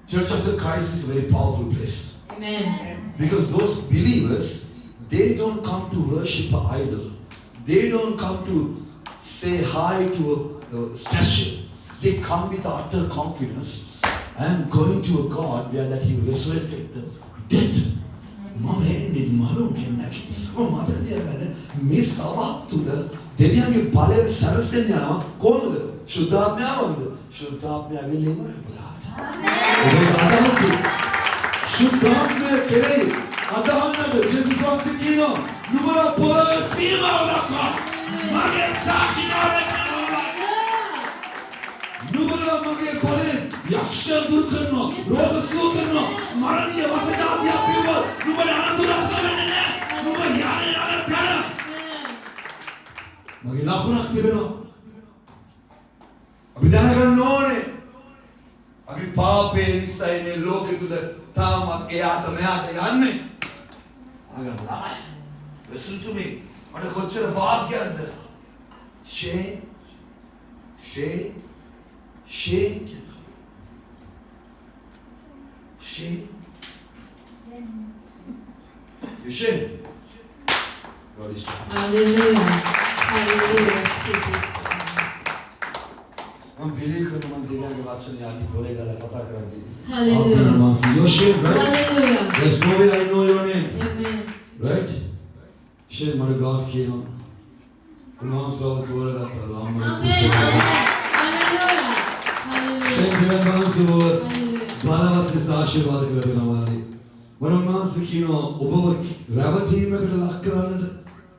Church of the Christ is a very powerful place. Amen. Because those believers, they don't come to worship an idol. They don't come to say hi to a statue. They come with utter confidence. I am going to a God where that He resurrected the dead. මම එන්නේ මලුන් කෙනෙක්. මම මතක තියාගන්න මේ සභාව තුල දෙවියන්ගේ බලය සැරසෙන්න යනවා කොහොමද? ශුද්ධාත්මයවද? ශුද්ධාත්මය ඇවිල්ලා ඉවරයි බලන්න. ආමේන්. ශුද්ධාත්මය කෙරෙහි අදහන්නද ජේසුස් වහන්සේ කියනවා නුඹලා පොළොවේ සීමාව දක්වා මගේ සාක්ෂිකාරය කරනවා. නුඹලා මගේ බලයෙන් යක්ෂ දුරු කරනවා, රෝග සුව කරනවා, මරණීය වසජාතිය පිළිබඳ නුඹලා අනතුරක් වෙන්නේ නැහැ. නුඹ යන්නේ අරතන. මගේ ලකුණක් තිබෙනවා. අපි දැනගන්න ඕනේ. අපි පාපේ නිසා මේ ලෝකෙ තුල තාමත් එයාට මෙයාට යන්නේ. අගලා. Listen to me. මට කොච්චර වාග්යක්ද? Shame. You shame? God is trying. Hallelujah. Hallelujah. I'm believing that man දෙවියන්ගේ වචනේ අනිත් පොලේ ගාලා කතා කරද්දී. Hallelujah. You're shame, right? Hallelujah. There's no way I know your name. Amen. Right? Shame, my God came on. උන්වහන්සේව තෝරගත්තා. Amen. Hallelujah. Shame, උන්වහන්සේව බලවත් ලෙස ආශිර්වාද කරනවා. උන්වහන්සේ කියනවා ඔබව රැවටීමකට ලක් කරන්නට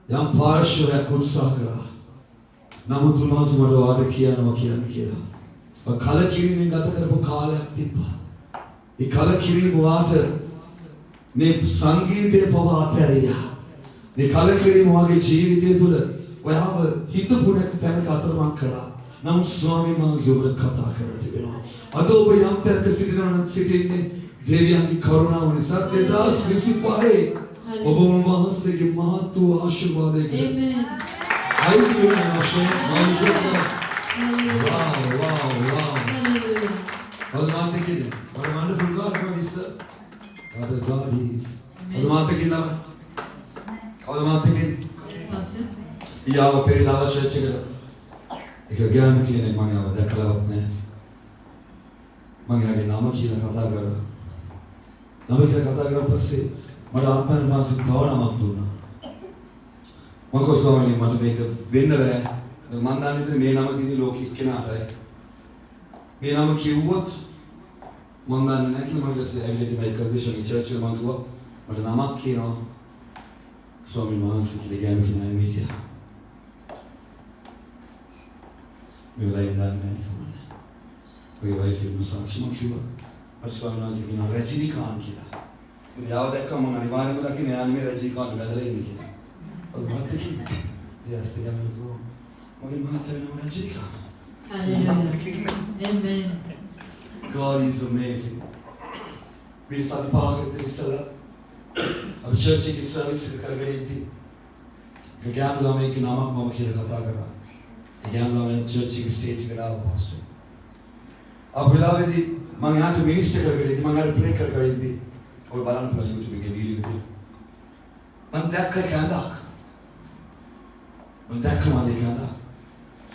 යම් පාර්ශ්වයක් උත්සාහ කරා. නමුත් උන්වහන්සේ මට වාද කියනවා කියලා. කලකිරීමෙන් ගත කරපු කාලයක් තිබ්බා. ඒ කලකිරීම වාට මේ සංගීතයේ පව අතහැරියා. මේ කලකිරීම වාගේ ජීවිතය තුළ ඔයාව හිතපු නැති තැනක අතරමං කරා. නමුත් ස්වාමීන් වහන්සේ ඔබට කතා කරලා තිබෙනවා. අද ඔබ යම් තැනක සිටිනවා නම් සිටින්නේ දෙවියන්ගේ කරුණාව නිසා 2025 ඔබ වහන්සේගේ මහත් වූ ආශිර්වාදයකට. Amen. How you doing, Hashem? How you doing? Wow. Hallelujah. What a wonderful God we serve. What a God He is. What a Yes, Pastor. යාව පෙරදාව චර්ච් එකට එක ගෑනු කෙනෙක් මම ආව දැකලවත් නැහැ. මම යාගේ නම කියලා කතා කරා. නම කියලා කතා කරලා පස්සේ මට ආත්මයෙන් මාසික තව නමක් දුන්නා. මම කොහොමද මට මේක වෙන්න බෑ. මම දන්නේ මේ නම තියෙන ලෝකෙ එක්කෙනාටයි. මේ නම කිව්වොත් මම දන්නේ නැහැ කියලා මම ඊට ඇවිල්ලා මේ කන්ඩිෂන් චර්ච් එකේ මම කිව්වා මට නමක් කියනවා. ස්වාමීන් වහන්සේ කියලා ගෑනු කෙනා මීඩියා. මේ ලයිව් දාන්නේ නැහැ. ඔය වයිෆ් එක සාක්ෂි මම කිව්වා. අර ස්වාමීන් වහන්සේ කියනවා රජිනිකාන්ත් කියලා. ඉතින් යාව දැක්කම මම අනිවාර්යෙන්ම දකින්න යානේ මේ රජිනිකාන්ත් බැලලා ඉන්නේ කියලා. Yes, the young go. Magi mata na rajika. Hallelujah. Amen. God is amazing. We started parking at the sala. अब चर्च की सर्विस कर गई थी. ज्ञानला में एक नामक मम खेल कथा करा. ज्ञानला में चर्च की स्टेज पे डाल पास्टर. अब बिलावे थी मैं यहाँ तो मिनिस्टर कर गई थी मैं यहाँ प्रे कर गई थी और बालन पर यूट्यूब के वीडियो थी. मैं देख कर कहना මම දැක්ක මාලිකාද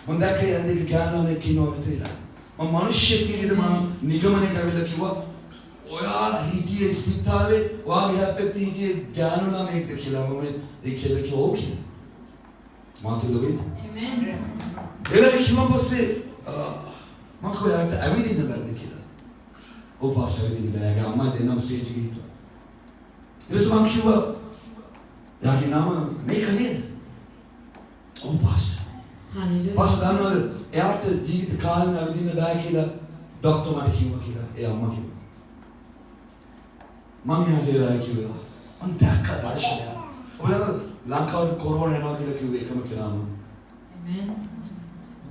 මම දැක්ක යන්නේ ඥානමය කිනෝමෙත්‍රිලා මම මිනිස්සු කීයද මම නිගමනයට අවිලා කිව්වා ඔයා හිටියේ ස්පිතාලේ ඔයාගේ හැප්පෙත් හිටියේ ඥානමයෙක්ද කියලා මම ඒ කියලා කිව්වා ඕකේ මාතෘද වෙන්නේ Amen. එලා කිව්වා පස්සේ මම කොහොමද ඇවිදින්න බැරිද කියලා ඔව් පාස් ඇවිදින්න බෑ ගාමයි දෙන්නම ස්ටේජ් එකේ හිටුවා ඊට පස්සේ මම කිව්වා යාගේ නම මේක නේද Oh, Pastor. Hallelujah. Pastor, දන්නවද? එයාට ජීවිත කාලෙම අවදින්න බෑ කියලා ડોක්ටර් මට කිව්වා කියලා. ඒ අම්මා කිව්වා. මම යාදේලා කිව්වා. මම දැක්ක දර්ශනය. ඔයාලා ලංකාවේ කොරෝනා යනවා කියලා කිව්වේ එකම කෙනාම. Amen.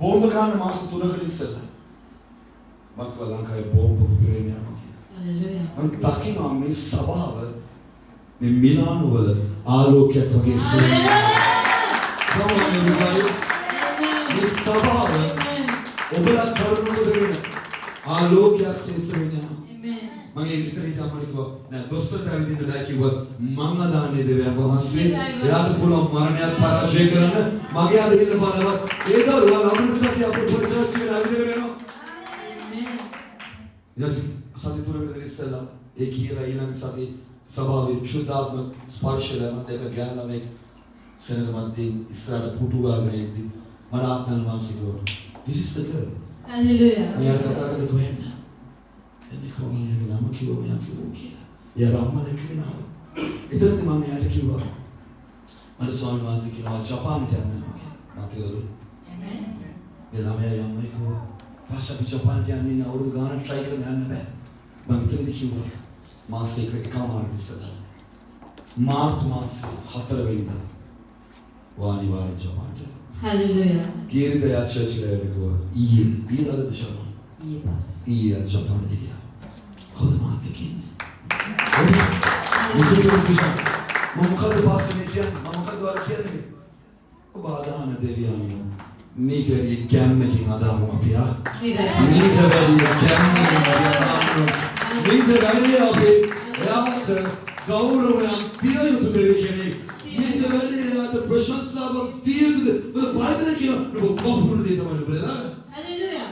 බෝම්බ ගන්න මාස 3කට ඉස්සෙල්ලා. මම කිව්වා ලංකාවේ බෝම්බ පුපුරෙන්න යනවා කියලා. Hallelujah. මම දකිනවා මේ සභාව මේ මිලානු වල ආලෝකයක් වගේ සුවඳ. Come on, everybody. මගේ සභාව ඔබලා කරුණුකරගෙන ආලෝකයක් සේසවෙන්න යනවා. මගේ ඉතිරිට අම්මට කිව්වා නෑ දොස්තරට ඇවිදින්න බෑ කිව්වා මම දාන්නේ දෙවියන් වහන්සේ එයාට පුළුවන් මරණයත් පරාජය කරන්න මගේ අද ඉන්න බලවත් ඒ දරුවා ලබන සතිය අපේ පොඩි චර්ච් එකට ඇවිදගෙන යනවා. යස් සති තුනකට ඉස්සෙල්ලා ඒ කියලා ඊළඟ සතිය සභාවේ ශුද්ධාත්ම ස්පර්ශය මත එක ගෑන ළමෙක් සෙනඟ මැදින් ඉස්සරහට පුටු ගාගෙන ඉද්දි මට ආත්මන වාසිකෝ this is the girl. Hallelujah. මෙයා කතා කරද්දී කොහෙන්ද? එන්නේ කොහොමද නම කිව්ව මෙයා කිව්වා කියලා. එයා රම්මල කියනවා. එතනදී මම එයාට කිව්වා මට ස්වාමීන් වහන්සේ කියනවා ජපානට යනවා කියලා. මාතේවලු. ආමෙන්. ඒ ළමයා යන්නේ කිව්වා. පාස්ටර් අපි ජපානට යන්නේ නේ අවුරුදු ගානක් try කරන්න යන්න බෑ. මම එතනදී කිව්වා මාසෙක එකමාරක් ඉස්සෙල්ලා. මාර්තු මාසේ 4 වෙනිදා වානිවාරි ජපානට. Hallelujah. ගියරිද යා චර්ච් එකේ ගියා. ඊයේ දශම. ඊයේ ජපානට ගියා. කොහොමද මාත් කියන්නේ? මොකද පාස්ටර් කියන්නේ? මොකද වල කියන්නේ? ඔබ ආදාන දෙවියන් මේක වැඩි කැම්මකින් අදාමු අපි ආ. මේක වැඩි කැම්මකින් අදාමු. මේක වැඩි අපි යාට ගෞරවයක් දිය යුතු දෙවි කෙනෙක්. මේක වැඩි යාට ප්‍රශංසාවක් දිය යුතු. ඔබ බයිබලයේ කියන ඔබ කොහොමද දෙය තමයි බලලා? Hallelujah.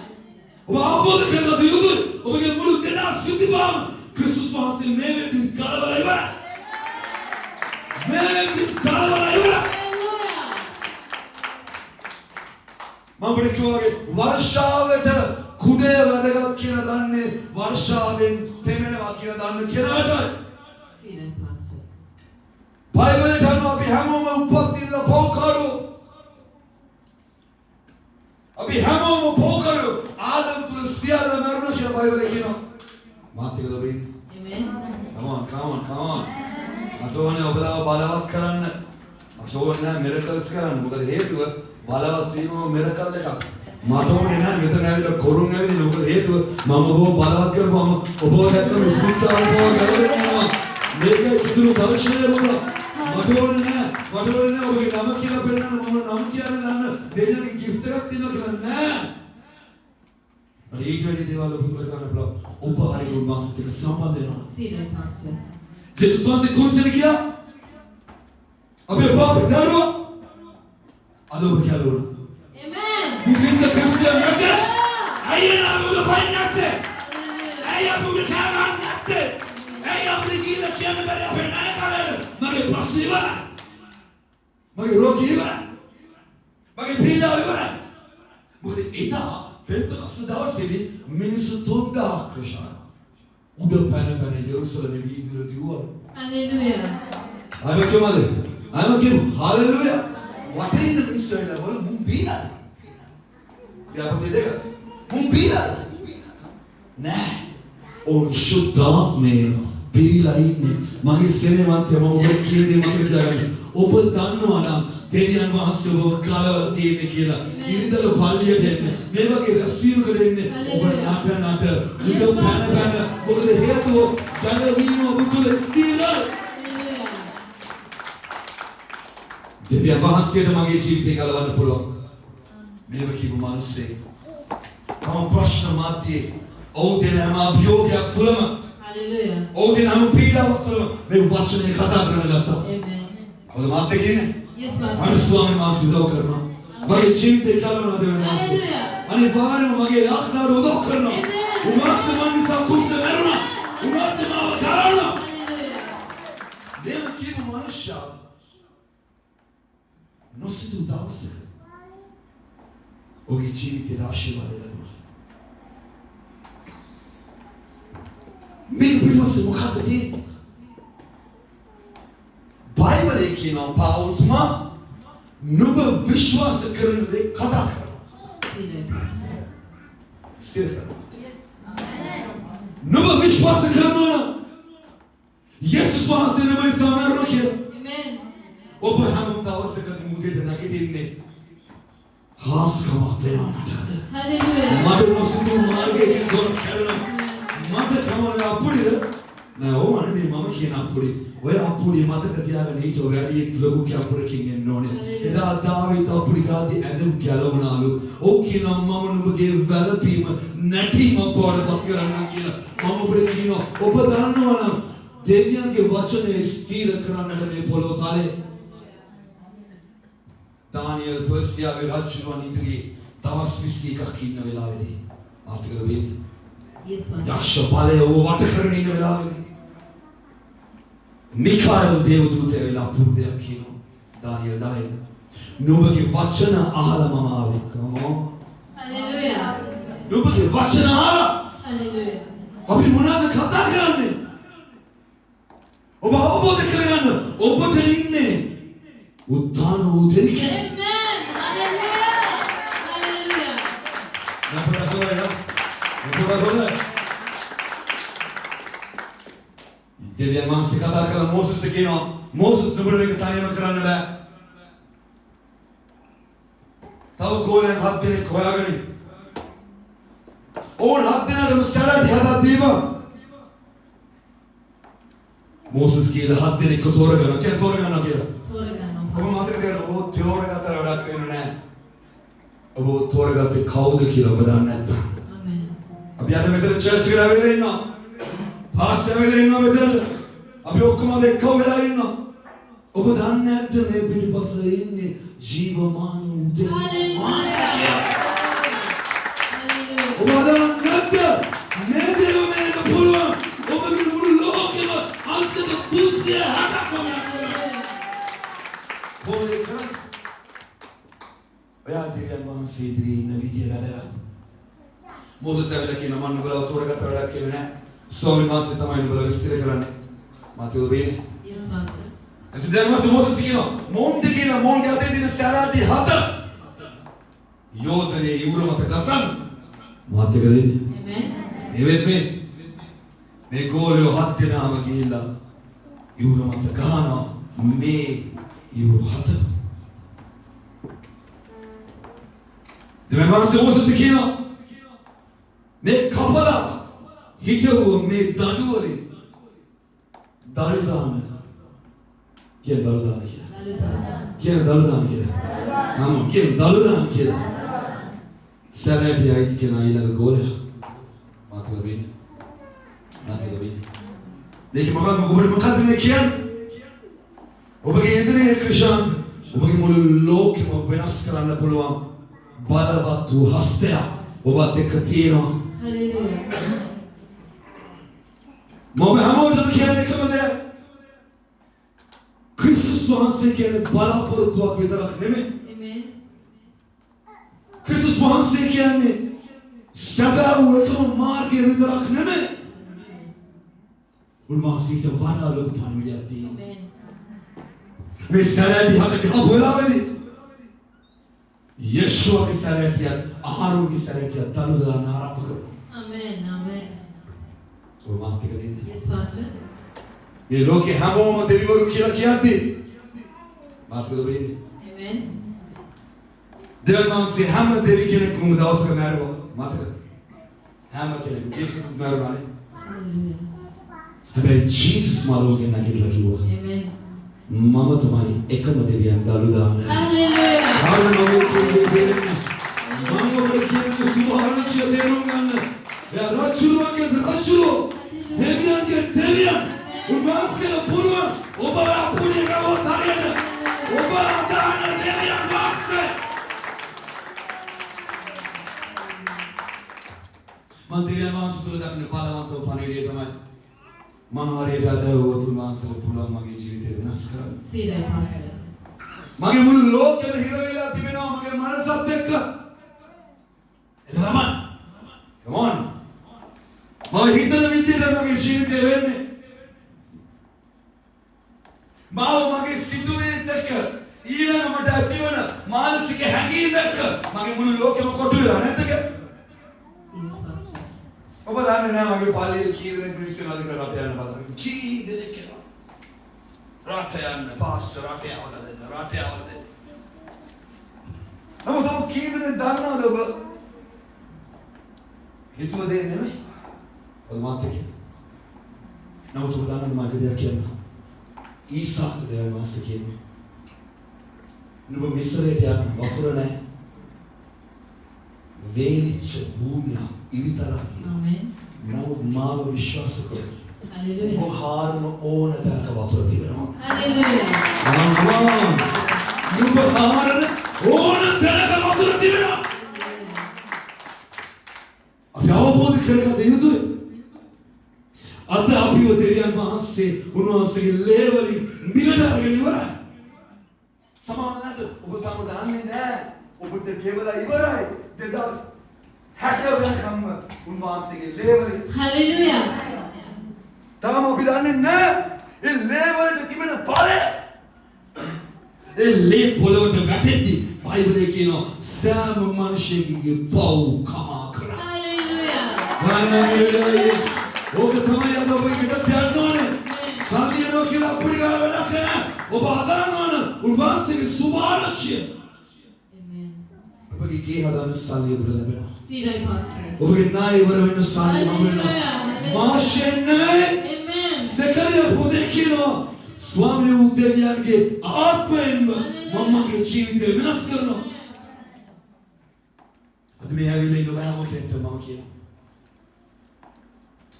ඔබ අවබෝධ කරගන්න යුතුයි. ඔබගේ මුළු දෙනාස් විසිපාම ක්‍රිස්තුස් වහන්සේ මේ වෙද්දී කලබල ඉවරයි. මේ වෙද්දී කලබල ඉවරයි. මම කිව්වාගේ වර්ෂාවට කුඩේ වැඩගත් කියලා දන්නේ වර්ෂාවෙන් තෙමෙනවා කියලා දන්න කෙනාටයි. සීලයි පාස්ටර්. බයිබලේ කියනවා අපි හැමෝම උපත්ින්න පොකරු. අපි හැමෝම පොකරු. ආදම් තුල සියල්ල මරුණා කියලා බයිබලේ කියනවා. මාතිකද බයි? Amen. Come on. අතෝනේ ඔබලාව බලවත් කරන්න. අතෝනේ මිරකල්ස් කරන්න. මොකද හේතුව බලවත් වීම මිරකල් එකක්. මට ඕනේ නැහැ මෙතන ඇවිල්ලා කොරුන් ඇවිදින්න. මොකද හේතුව මම ඔබව බලවත් කරපුවම ඔබව දැක්කම ස්පිරිතාල ඔබව ගැලවෙනවා. මේක කිදුණු දර්ශනය වුණා. මට ඕනේ නැහැ ඔබගේ නම කියලා පෙන්නන්න මම නම කියන්නේ ගන්න දෙන්නගේ gift එකක් දෙනවා කියලා නෑ. මට ඊට වැඩි දේවල් ඔබ තුල කරන්න පුළුවන්. ඔබ හරියට උන්වහන්සේට එක්ක සම්බන්ධ වෙනවා. සීලයි පාස්ටර්. ජේසුස් වහන්සේ කුරුසෙට ගියා. අපේ පාපේ දරුවා අද ඔබ කියලා. Amen. This is the Christian message. අයියලා ඔබ පයින් නැත්තේ. අයියා ඔබ කාරණා නැත්තේ. අයියා ඔබ කියලා කියන්න බැරි අපේ නායකයන්ට. මගේ ප්‍රශ්න ඉවරයි. මගේ රෝගී ඉවරයි. මගේ පීඩාව ඉවරයි. මොකද එදා පෙන්තකොස්ත දවසේදී මිනිස්සු 3000 ක්‍රෂා උඩ පැන යෙරුසලමේ වීදිවල දිවුවා. Hallelujah. I'm a hallelujah. වටේ ඉන්න මිනිස්සු ඇවිල්ලා වල මුන් බීලා. යාපතේ දෙක. මුන් බීලා. නෑ. ඕන් සුද්ධාත්මේ බීලා ඉන්නේ. මගේ සෙනෙමන්තය මම ඔබ කියන්නේ මම හිතාගන්න. ඔබ දන්නවා නම් දෙවියන් වහන්සේ ඔබ කලවල තියෙන්නේ කියලා. ඉරිදල පල්ලියට එන්න. මේ වගේ රැස්වීමකට එන්න. ඔබ නට උඩ පැන මොකද හේතුව ගැලවීම ඔබ තුල ස්ථිරයි. දෙවියන් වහන්සේට මගේ ජීවිතය ගලවන්න පුළුවන්. මේව කියපු මිනිස්සේ තම ප්‍රශ්න මැද්දේ ඔවුන් හැම අභියෝගයක් තුලම Hallelujah. ඔවුන් හැම පීඩාවක් තුලම මේ වචනේ කතා කරන ගත්තා. Amen. කොහොමද මාත් කියන්නේ? Yes, Master. අනිස්වාමී මාස් උදව් කරනවා. මගේ ජීවිතය ගලවන දෙවියන් වහන්සේ. Hallelujah. අනිවාර්යයෙන්ම මගේ ආඥාවට උදව් කරනවා. Amen. උන්වහන්සේ මන් නිසා කුස්සේ මරුණා. උන්වහන්සේ මාව කරවනවා. Hallelujah. මේව කියපු මිනිස්සයා නොසිතූ දවසක ඔහුගේ ජීවිතයට ආශිර්වාද ලැබුණා. මේක පිළිබඳව මොකක්ද තියෙන්නේ? බයිබලයේ කියනවා පාවුල්තුමා නුඹ විශ්වාස කරන දේ කතා කරනවා. සීලයි පාස්ටර්. ස්ථිර කරනවා. Yes. Amen. නුඹ විශ්වාස කරනවා යේසුස් වහන්සේ නුඹ සමරන කියලා. Amen. ඔබ හැම දවසකදී මුගෙට නැගිටින්නේ හාස්කමක් වෙනවටද? Hallelujah. මට නොසිතූ මාර්ගයකින් දොර කැරෙනවා. මට කමන අපුඩිද නෑ ඕමනේ මේ මම කියන අප්පුඩි. ඔය අප්පුඩි මතක තියාගන්න ඊට වැඩි ලොකු කැපුරකින් එන්න ඕනේ. එදා දාවිත් අප්පුඩි ගාදී ඇඳුම් ගැලවනාලු. ඔව් කියනවා මම නුඹගේ වැළපීම නැටීම පොඩපත් කරන්න කියලා. මම ඔබට කියනවා ඔබ දන්නවනම් දෙවියන්ගේ වචනේ ස්ථිර කරන්නට මේ පොළොව තලේ දානියෙල් පර්සියාවේ රජුන් ඉදිරියේ දවස් 21ක් ඉන්න වෙලාවේදී ආතිකද වෙන්නේ. යක්ෂ බලය වට කරගෙන ඉන්න වෙලාවේදී මිකාኤල් දේවදූතයා වෙලා පුරුදයක් කියනවා. දානියෙල් 10 නුඹගේ වචන අහලා මම ආවේ. කමෝ. හලෙලූයා. නුඹගේ වචන අහලා. හලෙලූයා. අපි මොනවද කතා කරන්නේ? ඔබ අවබෝධ කරගන්න ඔබට ඉන්නේ උත්තාන වූ දෙවියන්. ආමෙන්. හලෙලූයා. හලෙලූයා. නපුරා දෙවියන් වහන්සේ කතා කරලා මෝසස් කියනවා මෝසස් නුඹට මේක තනියම කරන්න බෑ. තව ගෝලයන් 7 දෙනෙක් හොයාගෙන ඕන 7 දෙනාටම සැරටි හදා දීපන්. මෝසස් කියලා 7 දෙනෙක් තෝරගන්නවා කියලා තෝරගන්නවා කියලා. ඔබ මතක තියාගන්න ඔබ තෝරගත්තට වැඩක් වෙන්නේ නැහැ. ඔබ තෝරගත්තේ කවුද කියලා ඔබ දන්නේ නැත්නම්. ආමෙන්. අපි අද මෙතන චර්ච් එකට ආවෙලා ඉන්නවා. පාස්ටර් වෙලා ඉන්නවා මෙතන. අපි ඔක්කොම එක්කම වෙලා ඉන්නවා. ඔබ දන්නේ නැද්ද මේ පිටිපස්ස ඉන්නේ ජීවමාන උදේ. හලෙලූයා. ඔබ දන්නේ නැද්ද මේ දෙවියන්ට පුළුවන් ඔබගේ මුළු ලෝකෙම අන්තිම තුසිය හදපොම. පොලේ කරා. ඔයා දෙවියන් වහන්සේ ඉදිරියේ ඉන්න විදිය වැදගත්. මෝසස් ඇවිල්ලා කියනවා මම නුඹලා තෝරගත්ත වැඩක් කියන්නේ නැහැ. ස්වාමීන් වහන්සේ තමයි නුඹලා විස්තර කරන්නේ. මාතේ වෙන්නේ. Yes master. එතෙන් මෝසස් කියනවා මොන්ටි කියන මොන්ගේ අතේ තියෙන සැරාටි 7 යෝධනේ ඉවුර මත ගසන්. මාතේ වෙන්නේ. Amen. එවෙත් මේ ගෝලියෝ 7 දෙනාම ගිහිල්ලා ඉවුර මත ගහනවා මේ ඉවුර 7. දෙවියන් වහන්සේ මෝසස් කියනවා මේ කපලා හිටවුව මේ දඩුවලේ දළු දාන කියන දළු දාන කියන දළු දාන කියලා නම කියන දළු දාන කියලා සැරේටි ආයිත් කියන ඊළඟ ගෝලයා මාතෘ වෙන්නේ මේක මොකක්ද මේ කියන්නේ ඔබගේ ඉදිරියේ ක්‍රිෂාන් ඔබගේ මුළු ලෝකෙම වෙනස් කරන්න පුළුවන් බලවත් වූ හස්තය ඔබත් එක්ක තියෙනවා. Hallelujah. මම හැමෝටම කියන්නේ එකම දේ. ක්‍රිස්තුස් වහන්සේ කියන්නේ බලාපොරොත්තුවක් විතරක් නෙමෙයි. Amen. ක්‍රිස්තුස් වහන්සේ කියන්නේ සැබෑ වූ එකම මාර්ගය විතරක් නෙමෙයි. උන්වහන්සේට වඩා ලොකු පණිවිඩයක් තියෙනවා. Amen. මේ සැරේටි හද ගහපු වෙලාවේදී යේෂුවගේ සැරේටිය ආහාරෝගේ සැරේටිය දළු දාන්න ආරම්භ කරනවා. Amen. Amen. ඔය මාත් එක දෙන්නේ. Yes master. මේ ලෝකේ හැමෝම දෙවිවරු කියලා කියද්දී මාත් දෙවියනේ. Amen. දෙවියන්වහන්සේ හැම දෙවි කෙනෙකුම දවසක මැරුවා. මතකද? හැම කෙනෙකුම ජීසස් මැරුණානේ. Hallelujah. හැබැයි ජීසස් මාළෝගෙන් නැගිටලා කිව්වා. Amen. මම තමයි එකම දෙවියන් දළු දාන්නේ. Hallelujah. ආනමෝ කියන්නේ මම ඔබට කියන්නේ සුභාරංචිය තේරුම් ගන්න. එයා රජුරුවන්ගේ රජුරුව දෙවියන්ගේ දෙවියන් උන්වහන්සේලා පුළුවන් ඔබ අපුණේ ගාව තරයට ඔබ දාන දෙවියන් වහන්සේ මම දෙවියන් වහන්සේ තුළ දකින්න බලවන්තව පණිවිඩය තමයි මම හරියට අදවුවත් උන්වහන්සේලා පුළුවන් මගේ ජීවිතය වෙනස් කරන්න. See that pastor. මගේ මුළු ලෝකෙම හිර වෙලා තිබෙනවා මගේ මනසත් එක්ක. එතනම come on. මම හිතන විදිහට මගේ ජීවිතය වෙන්නේ. මාව මගේ සිතුවිලිත් එක්ක ඊළඟ මට ඇතිවන මානසික හැඟීම් එක්ක මගේ මුළු ලෝකෙම කොටු වෙලා නැද්ද? Yes pastor. ඔබ දන්නේ නැහැ මගේ පල්ලියේ කී දෙනෙක් මිනිස්සු නේද කරට යන්න බලන්න. කී දෙනෙක් කියලා. රට යන්න පාස්ටර් රට යවලා දෙන්න රට යවලා දෙන්න. නමුත් ඔබ කී දෙනෙක් දන්නවද ඔබ? හිතුව දෙන්නේ නෙමෙයි. ඔබ මාත් එක්ක. නමුත් ඔබ දන්නවද මම දෙයක් කියන්න. ඊසාක් දෙවියන් වහන්සේ කියන්නේ. නුඹ මිස්රයට යන්න වතුර නැහැ. වේලිච්ච භූමිය ඉරිතරා කියන. Amen. නමුත් මාව විශ්වාස කර. Hallelujah. ඔබ හාරන ඕන තැනක වතුර තිබෙනවා. Hallelujah. අම්මා නුඹ හාරන ඕන තැනක වතුර තිබෙනවා. අපි අවබෝධ කරගත යුතුයි. අද අපිව දෙවියන් වහන්සේ උන්වහන්සේගේ ලේවලින් මිලට අරගෙන ඉවරයි. සමහරවිට ඔබ තාම දන්නේ නැහැ. ඔබට කෙවලා ඉවරයි. 2060 වෙනකම්ම උන්වහන්සේගේ ලේවලින්. Hallelujah. තාම අපි දන්නේ නැහැ. ඒ ලේවලට තිබෙන බලය. ඒ ලේ පොළොවට වැටෙද්දි බයිබලයේ කියනවා සෑම මිනිසෙකුගේ පව් කමා කරා. Hallelujah. ඔබ තමයි අද ඔබ එකට යන්න ඕනේ. සල්ලි යනවා කියලා අපුඩි ගාලා වැඩක් නැහැ. ඔබ හදාන්න ඕන උන්වහන්සේගේ සුභාරක්ෂය. Amen. ඔබගේ ගේ හදාන්න සල්ලි ඔබට ලැබෙනවා. See right, Pastor. ඔබගේ නාය ඉවර වෙන සල්ලි හම්බ වෙනවා. මාෂෙන්නේ Amen. සකරිය පොතේ කියනවා ස්වාමී වූ දෙවියන්ගේ ආත්මයෙන්ම මමගේ ජීවිතය වෙනස් කරනවා. අද මේ ඇවිල්ලා ඉන්න බෑ මොකෙන්ද මම කියනවා.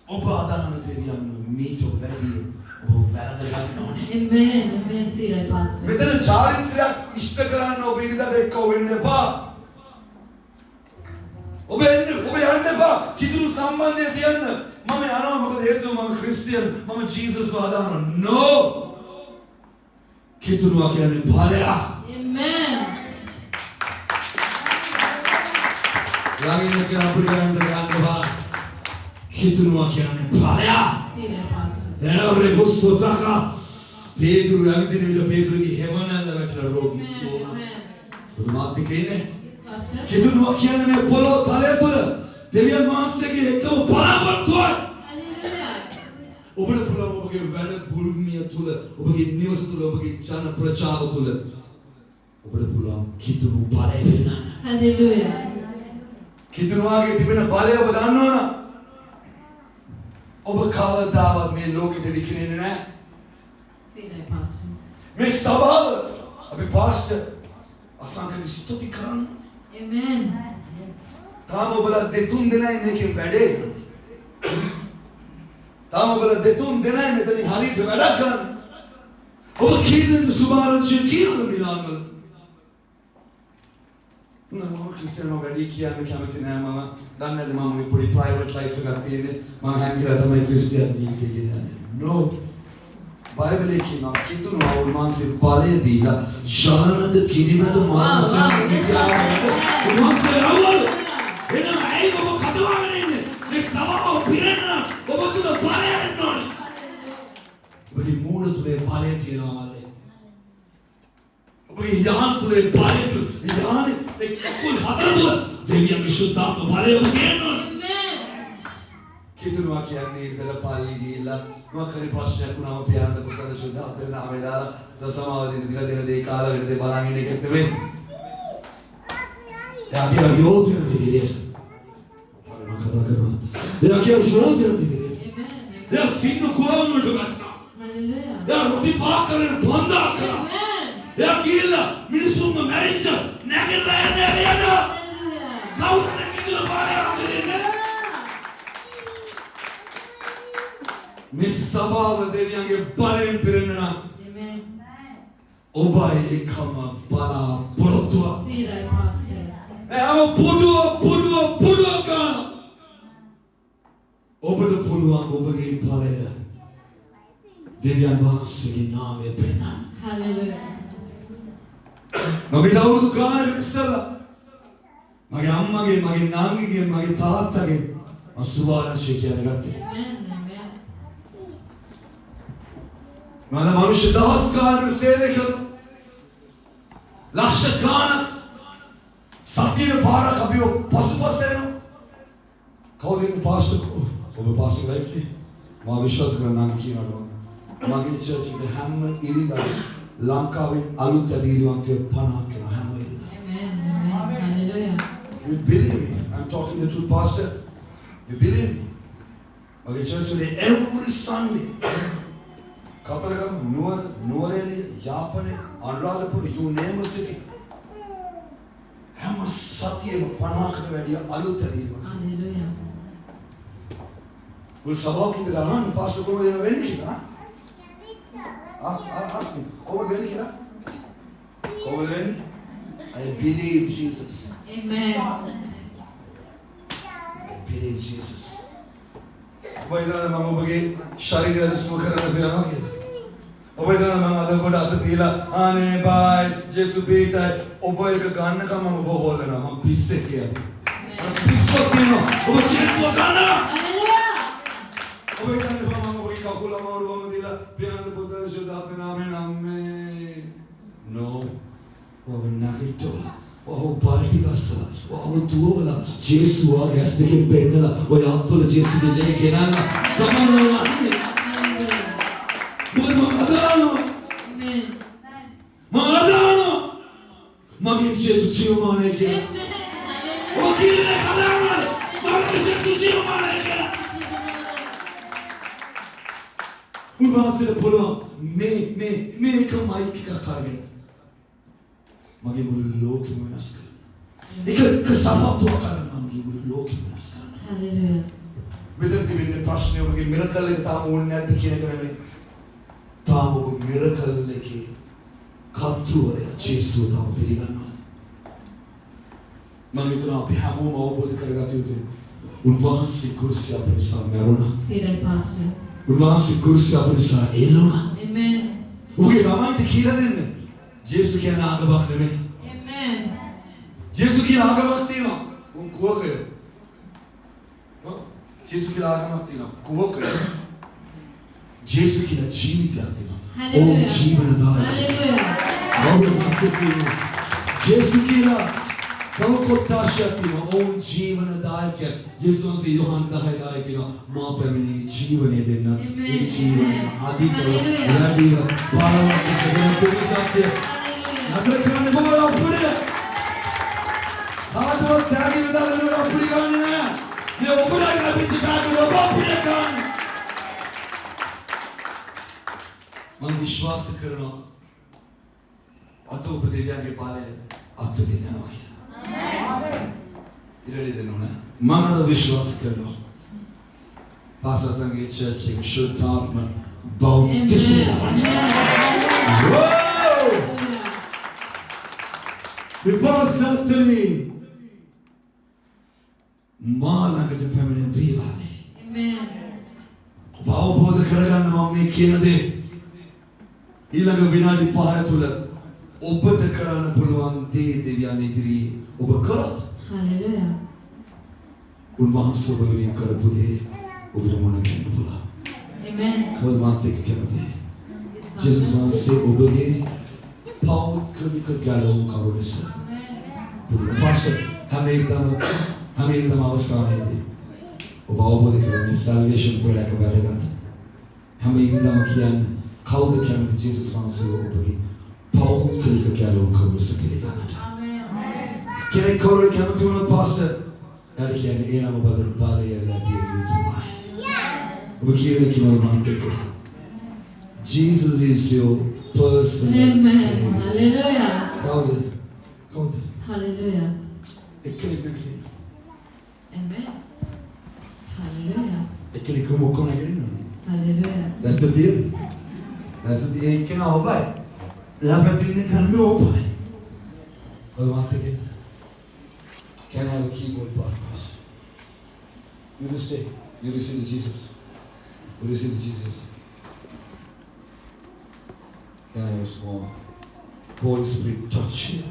ඔබ අදාන දෙවියන් මීට වැඩි ඔබ වැරදි ගන්න ඕනේ. Amen. Amen. See right, Pastor. මෙතන චාරිත්‍රාක් ඉෂ්ට කරන්න ඔබ ඉරිදා එක්ක වෙන්න එපා. ඔබ යන්න එපා. කිතුරු සම්බන්ධය තියන්න. මම යනවා මොකද හේතුව මම ක්‍රිස්තියානි මම ජීසස් ආදාන. No. කිතුරුවා කියන්නේ ඵලයක්. Amen. ළඟින් කියන අපිට ගන්න ගන්නවා. කිතුරුවා කියන්නේ ඵලයක්. See right, Pastor. එවරේ බුස්සෝතක පේදුරු යවිදින විට පේදුරුගේ හැමනැල්ල වැටලා රෝගී සෝනා. බුදුමාත් කියන්නේ Pastor. කිතුරුවා කියන්නේ මේ පොළොව තලය තුළ දෙවියන් වහන්සේගේ එකම බලාපොරොත්තුවයි. Hallelujah. ඔබට පුළුවන් ඔබගේ වැඩ භූමිය තුළ ඔබගේ නිවස තුළ ඔබගේ ජන ප්‍රජාව තුළ ඔබට පුළුවන් කිතුරු බලය වෙනන්න. Hallelujah. කිතුරුවාගේ තිබෙන බලය ඔබ දන්නවනම් ඔබ කවදාවත් මේ ලෝකෙට විකිරෙන්නේ නැහැ. See right, Pastor. මේ සභාව අපි පාස්ටර් අසංකේ ස්තුති කරන්න. Amen. තාම ඔබලා දෙතුන් දෙනා ඉන්නේ එකෙන් වැඩේ කරන්නේ. තාම ඔබලා දෙතුන් දෙනා මෙතනින් හරියට වැඩක් ගන්න. ඔබ කීදෙන සුභාරංචි කියනද මිලාන්වල? මම ක්‍රිස්තියානි වැඩි කියන්න කැමති නෑ මම. දන්නේ නැද මම මේ පොඩි ප්‍රයිවට් ලයිෆ් එකක් තියෙන්නේ. මම හැංගිලා තමයි ක්‍රිස්තියානි ජීවිතය ගෙනියන්නේ. No. බයිබලයේ කියනවා කිතුරුවා උන්වහන්සේ බලය දීලා ශානද කිරිමද මානසික විද්‍යාවට උන්වහන්සේ අවවල එනම් ඇයි ඔබ කටවාගෙන ඉන්නේ? මේ සභාව පිරෙන්න ඔබ තුල බලය එන්න ඕනේ. ඔබගේ මූණ තුලේ බලය තියෙනවා මල්ලේ. ඔබගේ යාන තුලේ බලය යානේ එක්කුල් හතර තුල දෙවියන්ගේ සුද්ධාත්ම බලය ඔබ ගන්න ඕනේ. කිතුරුවා කියන්නේ ඉතල පල්ලි ගිහිල්ලා මොකක් හරි ප්‍රශ්නයක් වුණාම පියාණන් පුතට සුද්ධාත්ම දෙන ආවේ දාලා දසමාව දෙන දේ කාලා වෙන දේ බලන් ඉන්න එකක් නෙමෙයි. එයාගේ යෝධයන් විදිහට. මම කතා කරනවා. එයාගේ යෝධයන් විදිහට. එයා සින්න කොහොමද ගස්සා? Hallelujah. එයා රොටි පාක් කරන බන්දා කරා. Amen. එයා ගිහිල්ලා මිනිසුන්ව මැරිච්ච නැගිටලා යන්නේ එළියට. Hallelujah. කවුරුද කිතුරු පාරේ දෙන්නේ? මේ සභාව දෙවියන්ගේ බලයෙන් පිරෙන්න නම් Amen. ඔබයි එකම බලාපොරොත්තුව. See right, Pastor. එයාම පුඩුව ගන්න. ඔබට පුළුවන් ඔබගේ බලය දෙවියන් වහන්සේගේ නාමයෙන් පෙන්නන්න. Hallelujah. මම දවුරුදු ගානක් ඉස්සෙල්ලා මගේ අම්මගේ මගේ නාන්නිගේ මගේ තාත්තගේ අසුභාරංශය කියන ගත්තේ. Amen. Amen. මම මනුෂ්‍ය දහස් ගානක් සේවය කළා. ලක්ෂ ගානක් සතියේ පාරක් අපිව පසුපස එනවා. කවුද ඉන්නේ පාස්ටර්? ඔබ පාස්ටර් ලයිෆ්ටි මම විශ්වාස කරනවා නම් කියනවා. මගේ චර්ච් එකේ හැම ඉරිදා ලංකාවේ අලුත් ඇදහිලිවන්තයෝ 50ක් වෙනවා හැම ඉරිදා. Amen. Amen. Hallelujah. You believe me? I'm talking the truth, pastor. You believe me? Okay, church today, every Sunday. Kataragam, Nuareli, Yapane, Anuradhapur, you name a city. Hamma Satya Panakata Vedia Alutari. Hallelujah. Will Sabaki the Rahan, Pastor Go there when he, huh? Ask him, over when he, over when? I believe Jesus. Amen. I believe Jesus. Why is that Mamma Bagi? Sharira the smoker of the Amaki. Why is that Mamma Buddha, Ane, Bai, Jesu Beta, Oboy Gana, Mamma Bohol, and I'm a piece of here. Piece of Pino, over Jesu Gana. Why is that Mamma Kakula Moromila, beyond the Buddha should have been Amen. No. Nagitola. Oh, Balticasa. Oh, Tuola. Jesu, I guess they can pay the way out to the Jesu. They can come on. Madano. Madano. Magi Jesu Chiomane. Oh, Kira Kadama. Magi Jesu Chiomane. Unvasile Polo. Me come I kick a cargo. Magi mulu loki manaskar. Ika kesama tua karena magi mulu loki manaskar. Hallelujah. Within the minute passion magi miracle le tamu unne adikine karame. Tamu miracle leki katru aya Jesu tamu pirigana. Magi tuna api hamu mau bod karega tu. Unvasi kursi apne sa merona. Seated pastor. Unvasi kursi apne sa elona. Amen. Uke mama dikira denne. Jesu ki naga bakne me. Amen. Jesu ki naga bakti na. Kuwa kayo. Jesu ki naga bakti na. Kuwa kayo. Jesu ki na jeevit aati na. Om jeevan daaya. Hallelujah. Om bakti na. Jesu ki na tava kottashi aati na. Om jeevan daaya kya. Jesu se Yohan daaya ki na. Ma pamini jeevane denna. Ye jeevane aadi karo. Ready na. Parawa ke sabna kuri saathe. Agar kami bawa opure, आज वो त्यागी विदा लेने opure करने हैं, ये opure करने भी त्यागी वो opure करने, मन विश्वास करना, अतो उपदेव्या के पाले अतो देना हो गया, इधर इधर ना, मन तो विश्वास करना, पासा संगे चर्च के शुद्धात्मा बाउंटिस Vipassatani Mala ke feminine viva Amen. Bao bod karaganna mamme kiyana de ඊළඟ විනාඩි 5 තුල ඔබට කරන්න පුළුවන් දේ දෙවියන් ඉදිරියේ ඔබ කරත් Hallelujah. උන්වහන්සේ ඔබ වෙනුවෙන් කරපු දේ ඔබට මොන කියන්න පුළුවන්. Amen. කොහොමද මාත් එක්ක කියන්නේ ජේසුස් වහන්සේ ඔබගේ පෞද්ගලික ගැලවුම් කරුණස. පාස්ටර් හැමෙකදම අවසානයේදී ඔබ අවබෝධ කරගන්න සල්වේෂන් ප්‍රයත්න එක වැදගත්. හැමෙකදම කියන්නේ කවුද කියන්නේ ජේසුස් වහන්සේ ඔබගේ පෞද්ගලික ගැලවුම් කරුණස පිළිගන්නට. කෙනෙක් කවුරු කැමති වුණොත් පාස්ටර් එයාට කියන්නේ ඒ නම බදල් පාලය ලැබිය යුතුමයි. ඔබ කියන්නේ කිව්වම මාත් එක්ක Jesus is your personal Savior. Hallelujah. Kavde. Hallelujah. Ekkelik nekli. Amen. Hallelujah. Ekkelik mukko nekli. Hallelujah. That's the deal. That's the deal. Ikkena obai. Labadine kanme obai. What again? Can I have a keyboard partners? You will stay. You receive the Jesus. You receive the Jesus. Can I have a small Holy Spirit touch here?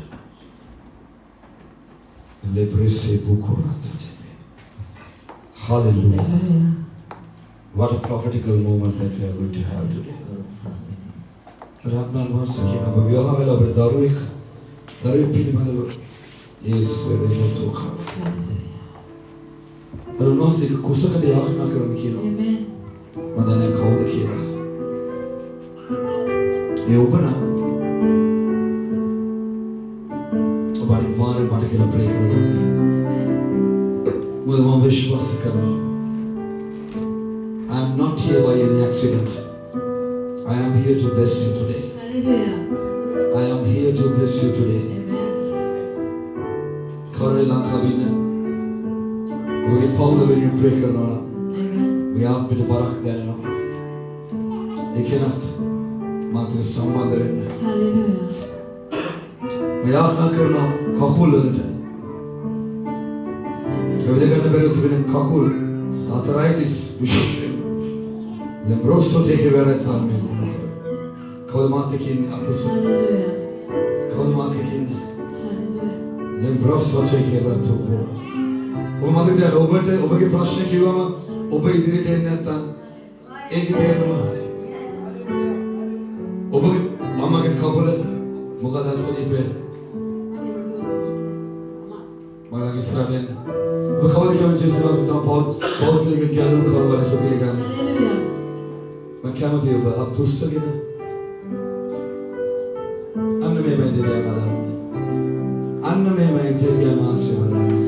Hallelujah. What a prophetical moment that we are going to have today. Ratnal Varsakina, but we all have a Daruik Pilimano. Yes, very much so. I don't know if you could say the Akanakiran. Madame called the Kira. You open up. About a particular prayer. Well, one wish was to come. I am not here by any accident. I am here to bless you today. Hallelujah. I am here to bless you today. Kare Lanka Bina. We follow when you pray Karnala. We ask me to barak derno. Ekenat. Matre sambandharena. Hallelujah. We ask na karno kakul lente. Kavide karne beru tibine kakul. Arthritis. Lembroso teke vere thammi. Kalmatekin atus. Hallelujah. Kalmatekin. Hallelujah. Lembroso teke vere tupo. ඔබ මතකද ඔබට ඔබගේ ප්‍රශ්න කිව්වම ඔබ ඉදිරියට එන්නේ නැත්තම් ඒකේ තේරුම ඔබගේ මමගේ කබල මොකද අසනීපේ මම ඉස්සරහින් ඔබ කවුද කියව ජේසුස් වහන්සේ පෞද්ගලික ගැලුම් කරවල සුපිලිගන්න මම කැමතියි ඔබ අතුස්සගෙන අන්න මේ දෙවියන් අදහන්නේ අන්න මේ දෙවියන් මාසෙ වදන්නේ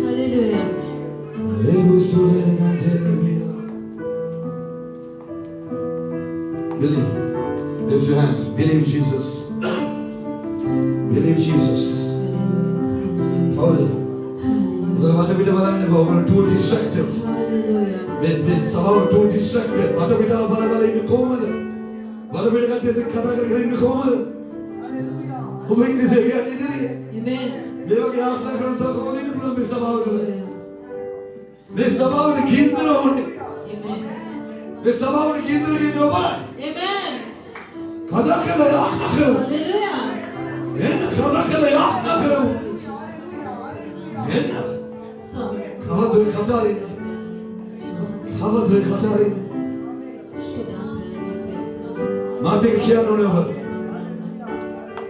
Hallelujah. Believe. Raise your hands. Believe Jesus. Believe Jesus. Father, what are we doing? We're too distracted. This about too distracted. What are we doing? What are we doing? What are we doing? Amen. मैं सभाव ने केंद्र होने मैं सभाव ने केंद्र के नोबा Amen. कदा कदा याद न करो Hallelujah. ये न कदा कदा याद न करो ये न खावा दो खतारी माते क्या नोने हो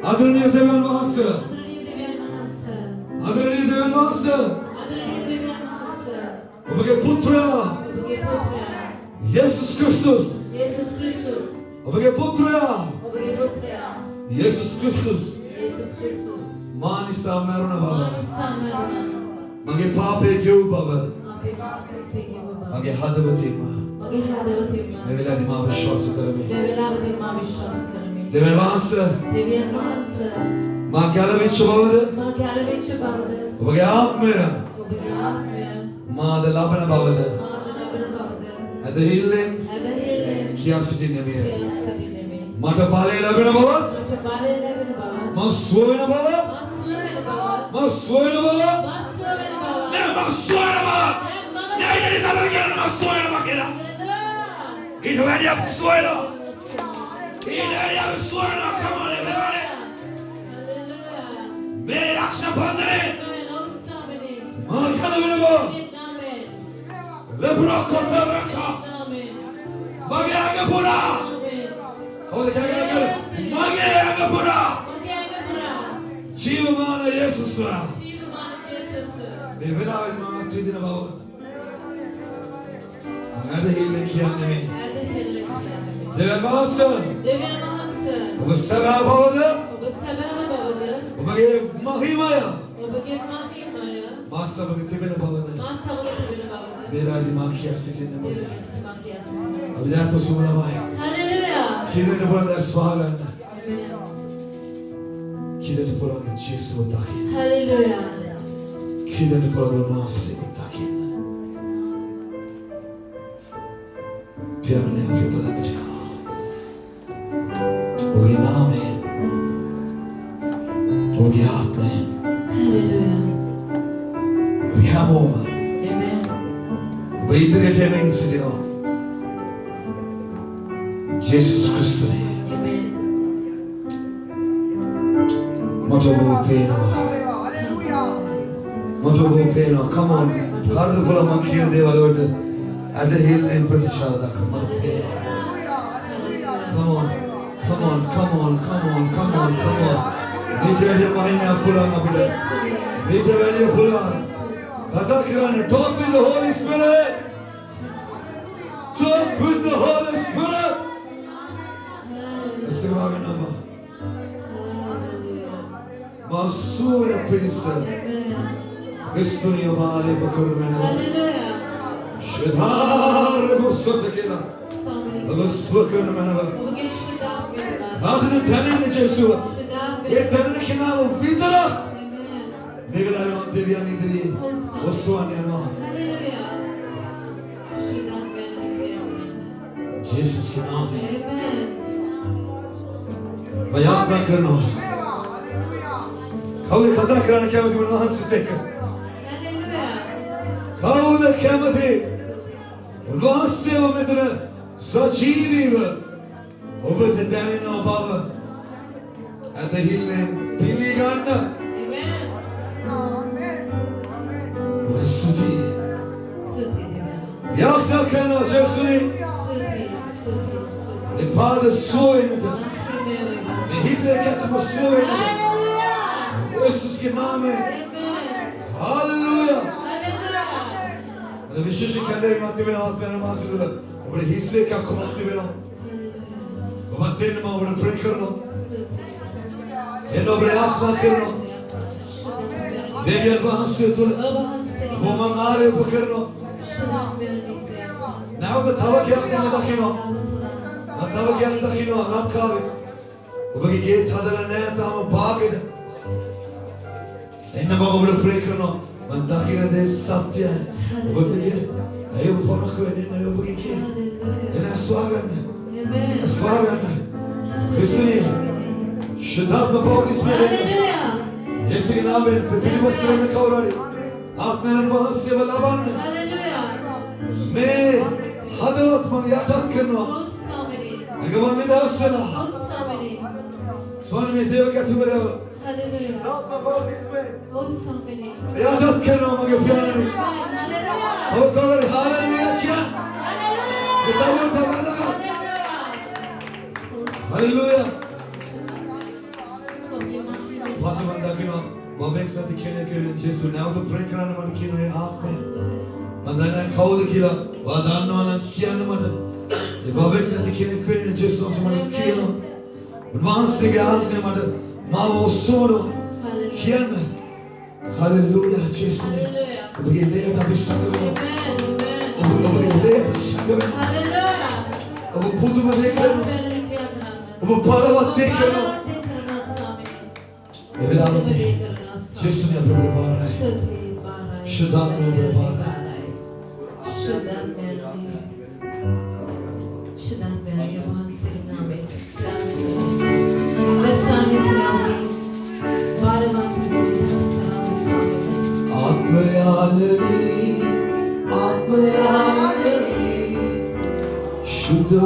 आदरणीय देवन मास्टर आदरणीय देवन मास्टर ඔබගේ පුත්‍රයා යේසුස් ක්‍රිස්තුස් ඔබගේ පුත්‍රයා යේසුස් ක්‍රිස්තුස් මානිසා මරුණ බව මගේ පාපේ ගෙව් බව මගේ හදවතින්ම මේ වෙලාවේ මා විශ්වාස කරමි දෙවියන් වහන්සේ මා ගැලවිච්ච බවද ඔබගේ ආත්මය මාද ලබන බවද ඇදහිල්ලෙන් කියා සිටින්නේ මේ මට බලය ලැබෙන බවත් මම සුව වෙන බව මම සුව වෙන බව නෑ මම සුව වෙන බව නෑ ඉතින් තවර කියන මම සුව වෙන බව කියලා ඊට වැඩි අප සුව වෙනවා ඊට වැඩි අප සුව වෙනවා කමෝනේ වෙලානේ මේ යක්ෂ බන්ධනේ මම කියන වෙන බව Lebrokotaraka. Magagapura. Oh, the Kagaka. Magagapura. Chivamana Jesus. The Villa is not treated about. Another healing kiane. The master. Was Saba Bavada. Mahimaya. Master of the Tibet Bavada. मेरा दिमाग क्या सिटी ने बोला अब जा तो सुना भाई किधर ने बोला स्वागत किधर ने बोला यीशु बताके हालेलुया किधर ने बोला मासे बताके प्यार ने आपको पता नहीं वो ये नाम है वो ये आप है हालेलुया we have all ඉදිරියට එමින් සිටිනවා ජේසුස් ක්‍රිස්තුනේ මට ඔබ පේනවා come on කාටද පුළුවන් මම කියන දේවල් වලට ඇදහිල්ලෙන් ප්‍රතිශාර දක්වන්න come on ඊට වැඩි මහිමයක් පුළුවන් අපිට ඊට වැඩි පුළුවන් කතා කරන්න talk with the Holy Spirit talk with the Holy Spirit ඉස්තරවාගෙන නම මාසුවන පිණිස ක්‍රිස්තුනිය මාලේ පකරමන Şedar Mustafa Svakın manava. Adını tanımlı Jesu. Ye tanımlı kinavı vidara. Negala yon devyan idri. Oswan yana. Jesus के नाम में मैं याद ना करना खाओ खतरा कराने क्या मुझे वहाँ से देखा खाओ ना क्या मुझे वहाँ से वो में तेरा सजीवी वो बच्चे दाने ना बाबा ऐसे हिले पीली गाना वो सुधी याद ना करना जैसे the Father slowing it. The His get was slowing it. Jesus के नाम में. Hallelujah. The विशेष कहते हैं माते में हाथ में नमाज करना. और हिस्से क्या कुमाते में ना. माते में माँ और प्रे करना. ये नोबरे आप मात करना. देवियाँ वहाँ से तो वो मंगाले वो करना. Now the tava क्या करना ताकि ना. Tava क्या ताकि ना आप खावे. वो बगी ये थादला नया ताम बागेड. इन्ना बाबा बड़े प्रे करना. मन ताकि ना दे सत्य है. वो बगी ये अयो फोन को इन्ना अयो बगी ये. इन्ना स्वागत है. स्वागत है. इसलिए शुद्धात्मा पाओ इसमें यीशु के नाम में फिर वस्त्र में कौरारी. आप मेरे वहाँ से बलावान. मैं हदवत मन याद करना. अगवान में दावसला. सोने में देव का तुम्हारे शुद्धात्मा पाओ इसमें याद करना मगे प्यार में. और कौरारी हालेलुया क्या? बताओ तबादा. हालेलुया. पास बंदा किनो बाबे का दिखने के लिए यीशु नाउ तो प्रे कराने वाले किनो है आप में. Mandana kaulu kila wadanno ana kiyana mata e babek nati kene kwene Jesus samana kiyana advance ge aatme mata ma wo sodo kiyana hallelujah Jesus ubge le na bisangwe ubge le bisangwe hallelujah ubu puduma dekharno ubu palavat dekharno evelade Jesus ne apne bara hai शुद्धात्मा में बड़ा शुद्ध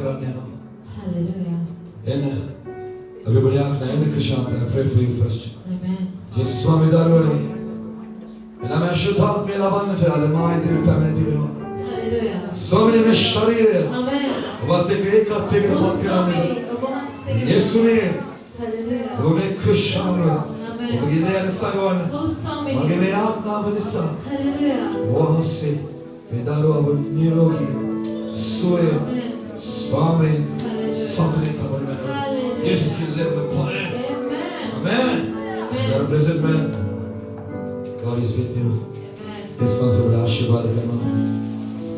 කරන්න යනවා. Hallelujah. එන්න. අපි බඩයක් නැහැ නේ Krishantha. I pray for you first. Amen. ජේසුස් ස්වාමී දරුවනේ. එළම අශුද්ධාත්මය ලබන්නට අද මා ඉදිරි පැමිණ තිබෙනවා. Hallelujah. ස්වාමීන් ශරීරය Amen. ඔබත් එක්ක ඒකත්වයකට පත් කරන්නේ. යේසුනේ Hallelujah. ඔබේ ක්‍රිෂාන්ත. ඔබගේ දයන සගවන්න. මගේ මේ ආත්මාව නිසා. Hallelujah. වහන්සේ මේ දරුවව නිරෝගී සුවය ස්වාමීන් සතුටින් තබන්න. Jesus can live the planet. Amen. You are a blessed man. God is with you. This one's over Ashibad Karna.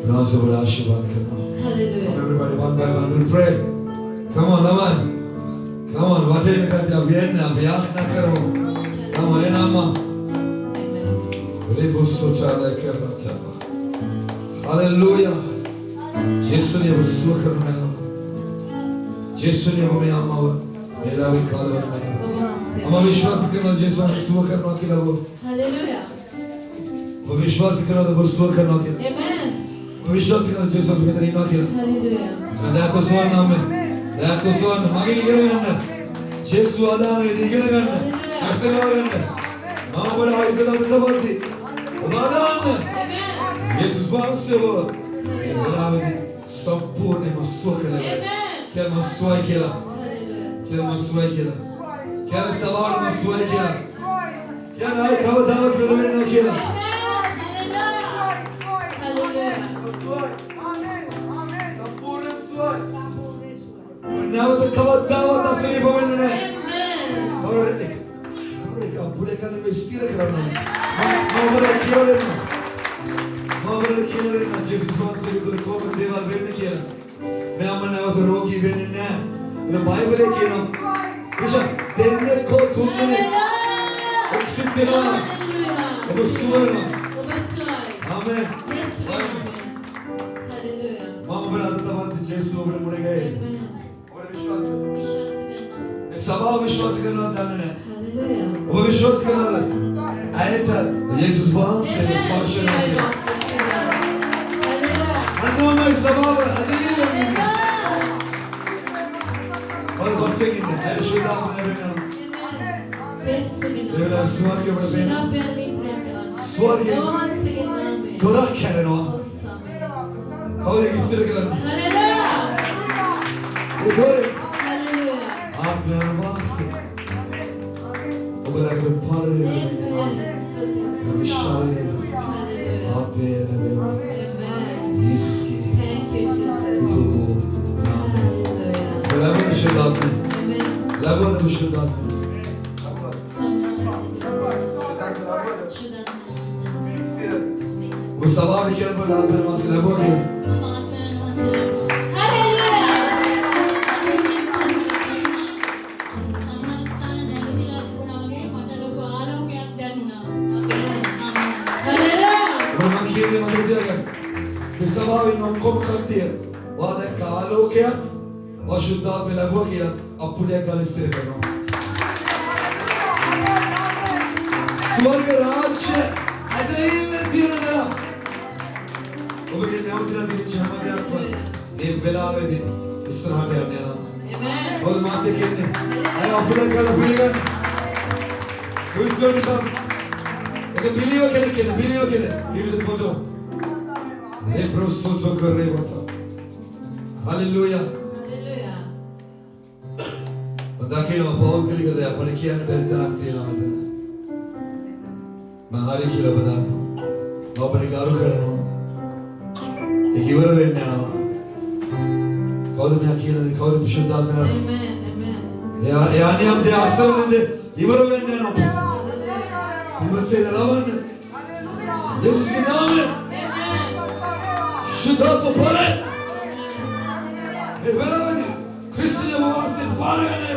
Pronounce over Ashibad Karna. Hallelujah. Come everybody, one by one, we'll pray. Come on, Naman. Come on, what are you going to do? Vienna, Biachna Karo. Come on, Enama. Rebusso Chala Karna. Hallelujah. Jesus ne vusu karna. Jesus ne hame amma mera भी काल बनाया। हम विश्वास करना जैसा सुबह करना कि लगो। Hallelujah. वो विश्वास करना तो बस सुबह करना कि। Amen. वो विश्वास करना जैसा सुबह तेरी ना कि। Hallelujah. दया तो स्वान नाम में, दया तो स्वान मांगे निकले करना। जैसु आदा में निकले करना, ऐसे ना करना। माँ बड़ा आई तो ना तो बाती, आदा में। यीशु स्वान से वो, बड़ा में संपूर्ण मस्वा करेगा। क्या मस्वा किया? क्या मस्वा किया? क्या सवाल मस्वा किया? क्या नाई खावा दावत करने ना किया? नावत खावा दावत असली भवन में और एक बुरे का ने स्थिर करना मावरे क्यों लेना Jesus wants to do the common देवाल बेने किया मैं हमने उस रोगी बेने ने the Bible है किया किसा तेरे को तुमने एक्सिटेना वो सुवर्ण आमेन माँ बड़ा तो बात जेसु बड़े मुड़े गए और विश्वास मैं सभा विश्वास करना जानना है वो विश्वास करना है आयता यीशु वहाँ से स्पर्श करना है अन्नों में सभा अधिक नहीं और बस एक ही है शुद्ध आपने बेना देवरा स्वर्ग के बड़े बेना स्वर्ग थोड़ा खेलना और एक स्थिर करना इधर आप मेरे पास अब लग रहा है विशाल आप मेरे यीशु की तो नाम लबन शुद्धात लबन शुद्धात वो सवाल किया पर आप मेरे पास लबोगे ස්වභාවයෙන් ඔක්කොම කට්ටිය වාද කාලෝකයක් අශුද්ධාත්ම ලැබුවා කියලා අපුඩයක් ගාලා ස්ථිර කරනවා. ස්වර්ග රාජ්‍ය ඇදහිල්ල දිනනවා. ඔබගේ නැවතිලා තිබිච්ච හැමදේක්ම මේ වෙලාවේදී ඉස්සරහට යන්න යනවා. ආමේන්. ඔබ මාත් කියන්නේ අය අපුඩයක් ගාලා පිළිගන්න. Who is going to come? Okay, believer can give me the photo. Leproso correva. Hallelujah. Hallelujah. Daquilo Paul que diga de apone que ana verdade tem na mente. Mahari que la bada. Apone garu karno. Ekivara venna. Kaudu me akila de kaudu pishudda me. Amen. Amen. Yani hum de asal ne ivara venna no. Imase ravan. Jesus के नाम में शुद्ध तो बोले ये वेलावदी क्रिश्चियन वास्ते पाले ने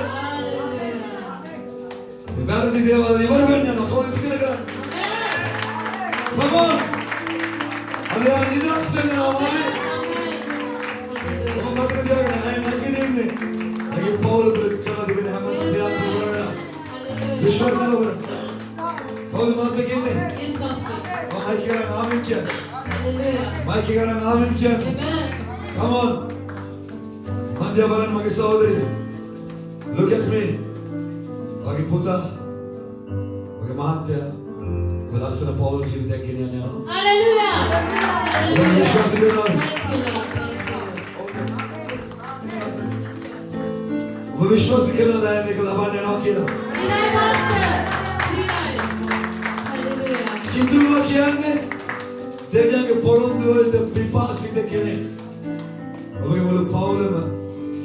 ये वेलावदी देवाल इवर वेन्ने नो कोई इसके लगा भगवान अल्लाह निदान से ना वाले हम बात कर रहे हैं नकी नहीं ने ये पौल तो चला दे हम दिया तो बड़ा विश्वास ना बड़ा पौल बात कहते हैं माइक का नाम क्या? Hallelujah. Come on. Madhya Balan magi sahodari. Look at me. Magi puta. Magi mahatya. Velasana Paul ජීවිතයක් ගෙනියන්න යනවා. Hallelujah. ඔබ විශ්වාස කරනවද? ඔබ විශ්වාස කරනවද මේක ලබන්න යනවා කියලා? කිතුරුව කියන්නේ දෙවියන්ගේ පොරොන්දු වලට පිපාසිත කෙනෙක්. ඔබගේ මුළු පවුලම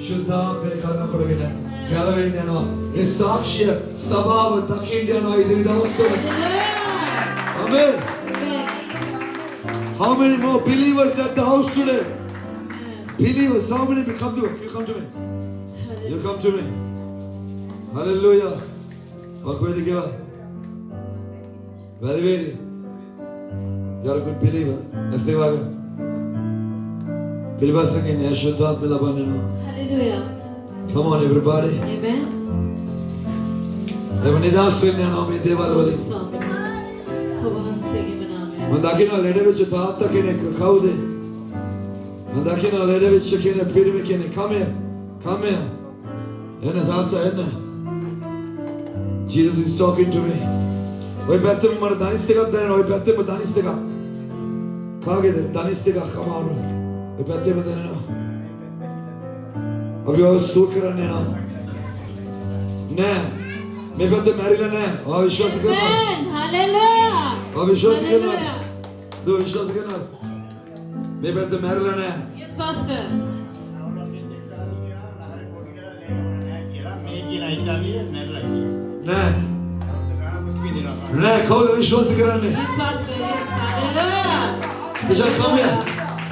ශුද්ධාත්මය කරන කරගෙන ගැලවෙන්න යනවා. ඒ සාක්ෂිය සභාව දකින්න යනවා ඉදිරි දවස්වල. Amen. How many more believers at the house today? Believers, how many come to me? You come to me. You come to me. Hallelujah. What will you give up? Very, very. You are a good believer. Let's say what? Believers again. Hallelujah. Come on, everybody. Amen. Mandakina Ledevich Tata Kene Kaude. Mandakina Ledevich Kene Pirime Kene. Come here. Come here. Enna Tata Enna. Jesus is talking to me. Oi Bethel Mar Danistega then Oi Bethel Danistega. Kage Danistega Kamaru. Oi Bethel then no. Abhi Sukran na. Ne. Me Bethel Maryland ne. Oh Vishwas karna. Amen. Hallelujah. Oh Vishwas karna. Do Vishwas karna. Me Bethel Maryland ne. Yes, Pastor. Ne. Ne. Kaul Vishwas karna. Yes, Pastor. Yes. Hallelujah. Vishal come here.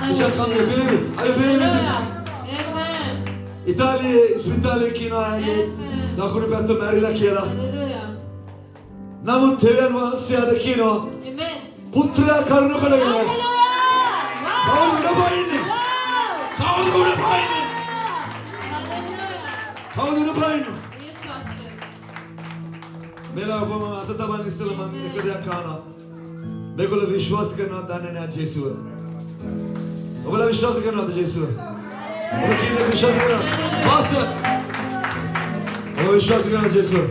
Vishal come here. Believe it. Are you believing this? Amen. Italy, Italy kina hai. Dakuni Bethel Maryland kiyala. Hallelujah. Namu Devan Vasya dekino. Amen. Putra karno kadagina. Hallelujah. Kaul udapaini. Kaul udapaini. Hallelujah. Kaul udapaini. Yes, Pastor. मेरा उपमा आता था बन इस्तेल मन निकलिया खाना बेकुल विश्वास करना दाने ने आज यीशु है बोला विश्वास करना तो यीशु है बोला किने विश्वास करना बस वो विश्वास करना यीशु है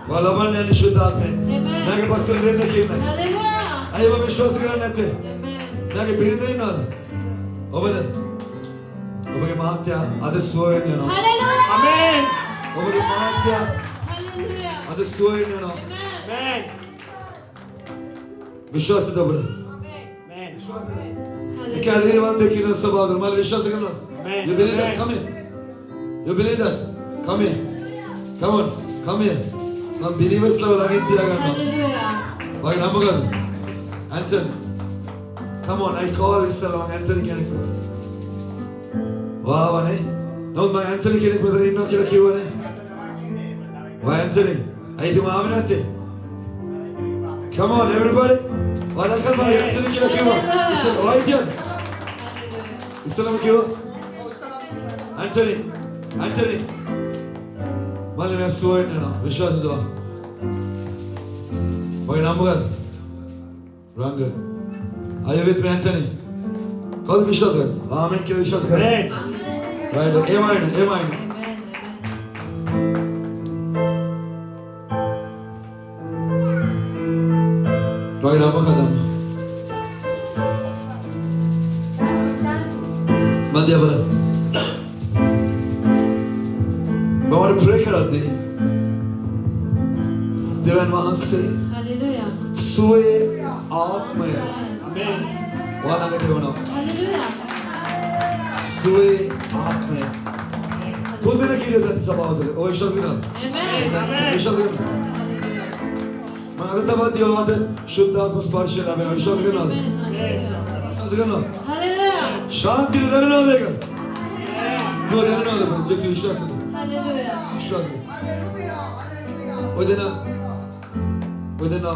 वाला बन ने निश्चितात में ना के पास लेने की नहीं Hallelujah. आये वो विश्वास करना नहीं थे Amen. ना के बिरने ना ओबले ओबले मात्या आधे सोए ने ना Hallelujah. Amen. ओबले मात्या Hallelujah. आधे सोए ने ना Amen. विश्वास तो बोले Amen. क्या देर बाद देखी ना सब आदर माल विश्वास करना Amen. you believe that Amen. come here you believe that come here come on come here हम believers लोग लगे दिया करना Hallelujah. भाई हम लोग Anthony come on I call this along Anthony क्या निकल वाह वाह no my Anthony क्या निकल इन्हों क्या क्यों है वाह Anthony आई तुम आवे ना थे come on everybody वाला कर भाई Anthony क्या क्यों इसे वाह क्या इस्लाम क्यों Anthony Anthony माले मैं सोए ना विश्वास दो भाई नाम क्या रंग आये विद में Anthony कौन विश्वास कर आमेन क्या विश्वास कर Amen. right amen amen right apa kata Madhya Balan मैं और pray करा दे देवन वहाँ से Hallelujah. सोए आत्मा Amen. वहाँ ना कहते हो ना Hallelujah. सोए आत्मा खुद ने की रहता सब आओ ओ विश्वास करना Amen. विश्वास करना मैं आता बात दियो आते शुद्ध आत्मा स्पर्श है मैं विश्वास करना विश्वास करना Hallelujah. शांति ने देना देगा जो देना देगा जैसे विश्वास करना Hallelujah. विश्वास करना वो देना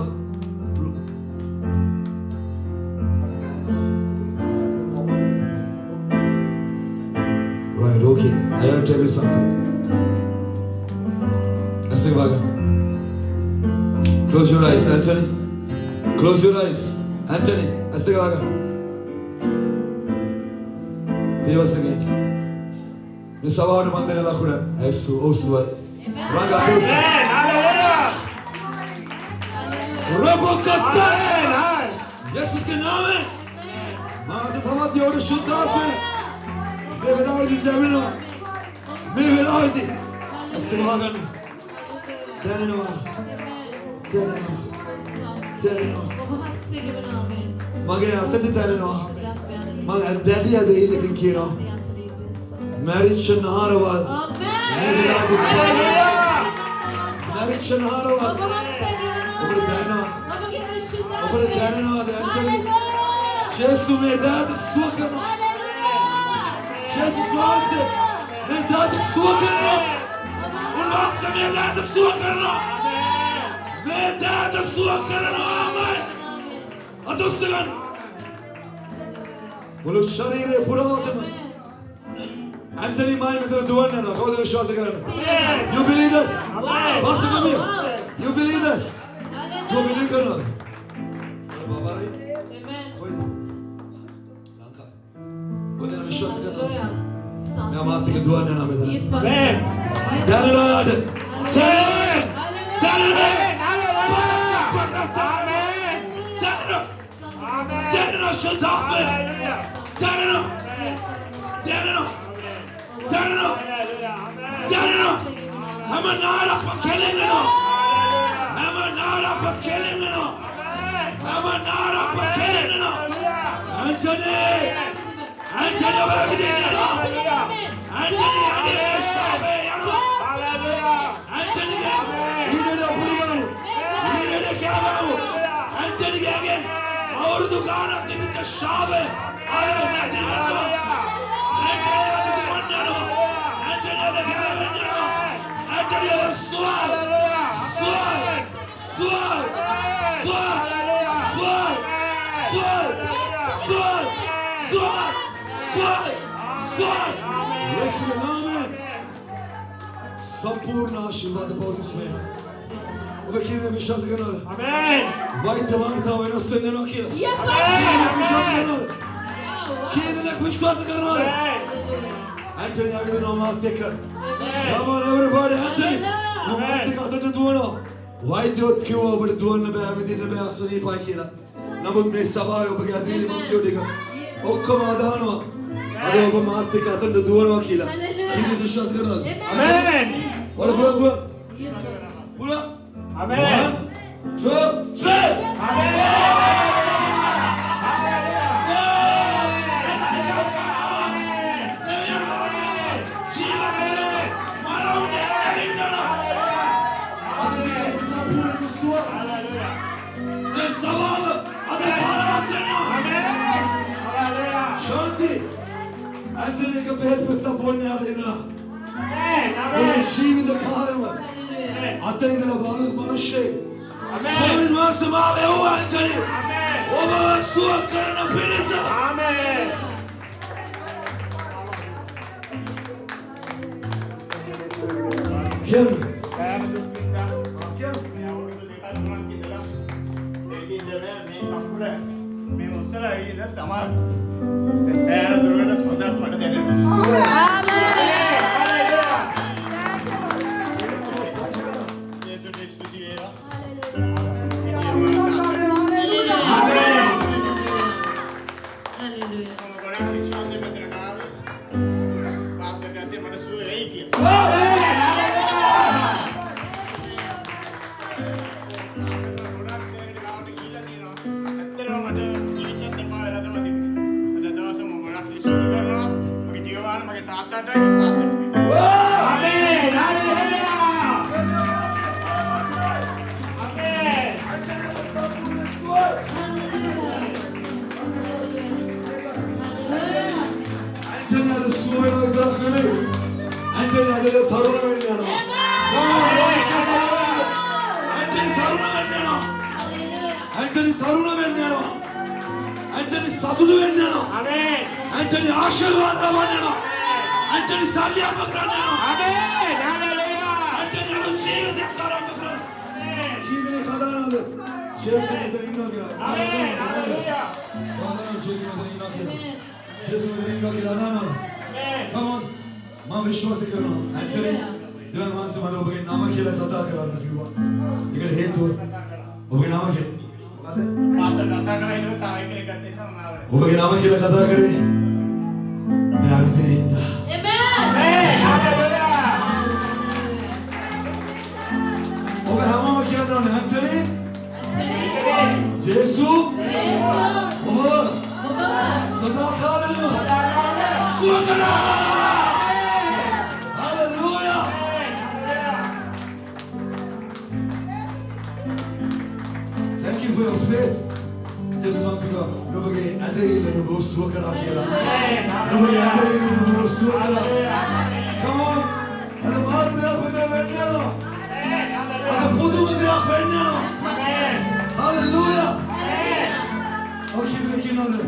right okay I have to tell you something let's think about it close your eyes Anthony close your eyes Anthony let's think about it Privacy. Miss Award Mandela Lakura. Esu Oswald. Ranga Deus. Rabokata. Jesus के नाम है. माँ तो थमा दिया और शुद्ध आत्मा. मैं बनाई थी जमीनों. मैं बनाई थी. अस्तिमागन. तेरेनो. तेरेनो. तेरेनो. मगे आते थे तेरेनो. मगे डैडी आते ही लेकिन किया. Marriage शनारवाल. Marriage शनारवाल. ओपरे तेरेनो. ओपरे तेरेनो आते हैं. Jesus me dá de sua cama. Jesus nossa, me dá de sua cama. O nosso me dá de sua cama. Me dá de sua cama. Amém. Adoçan. बोलो शरीर है पूरा होता है. Anthony माय में तेरा दुआ नहीं ना. कौन तेरा विश्वास करना? You believe that? बस कम है. You believe that? तू believe करना. बाबा रे. बोले ना विश्वास करना. मैं हमारे के दुआ नहीं ना में तेरा. जाने आदे. जाने शताब में. जाने हम नारा पकेले में ना. हम नारा पकेले में ना. हम नारा पकेले में ना. Anthony over there ना. Anthony आगे शाबे यानो. Anthony लीडर अपनी करो. लीडर क्या करो. Anthony आगे और दुकान अपने बीच शाबे. आगे मैं देखा तो. Anthony आगे दुकान ना लो. Anthony आगे क्या करना लो. Anthony और सुआल. यीशु के नाम में संपूर्ण आशीर्वाद बहुत इसमें. वो किधर विश्वास करना? आमेन. वाइट जवान था वो उससे नहीं किया. किधर विश्वास करना? Anthony आगे नाम आते कर. Come on everybody, Anthony. वो आते का तो दुआना. वाइट जो क्यों वो बड़े दुआन में हमें दिन में आसनी पाई किया. नमक में सवाल हो गया दिल में क्यों दिखा. ओक्को मादानो. अरे वो माते का तो दुआना किया. किधर विश्वास करना? आमेन. और बोलो दुआ. बोलो. आमेन. 1, 2, 3. आमेन. Anthony का पेट पे तब बोलने आता इधर. बोले जीवित खाने में. आते इधर बालक मनुष्य. सोने मास माले हो Anthony. वो बात सुअर करना फिर से. क्या? Anthony Taruna Venano. Anthony Sadhu Venano. Anthony Ashirwad Venano. Anthony Sadia Makrano. Anthony Alushir de Karam. Kidne Kadana. Jesus is the Innogia. Hallelujah. Jesus is the Innogia. Jesus name කියලා දානවා. Come on. මම විශ්වාස කරනවා. ඇත්තටම දෙවියන් වහන්සේ මට ඔබගේ නම කියලා කතා කරන්න කිව්වා. ඒකට හේතුව ඔබගේ නම කියලා. මොකද? පාස්ටර් කතා කරලා ඉන්නකොට තව එකෙක් දෙන්න මම ආවේ. ඔබගේ නම කියලා කතා කරේ. මම අනිතේ ඉඳලා. ඔබ හැමෝම කියනවා ඇත්තටම ජේසු ඔබ සදා කාලෙම සුවකරා. Hallelujah. Thank you for your faith. Just something up. Nobody and they even go sukara kira. Nobody and they even go sukara. Come on. And the man there with the veneno. And the food with the veneno. Hallelujah. Okay, making on it.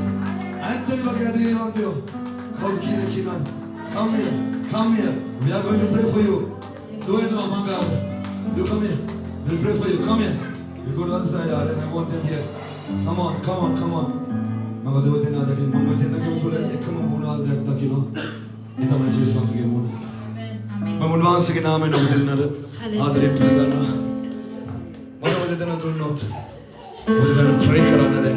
Anthony Bagadi on you. Come here. Come here. We are going to pray for you. Do it now, my God. You come here. We'll pray for you. Come here. You go to the other side, and I want them here. Come on, come on, come on. Mama do it another again. Mama did not go to let it come on that Takino. It am Jesus once again. Mama once again, Amen. Over another. Other in Pradana. What over the other not? Over the pray another.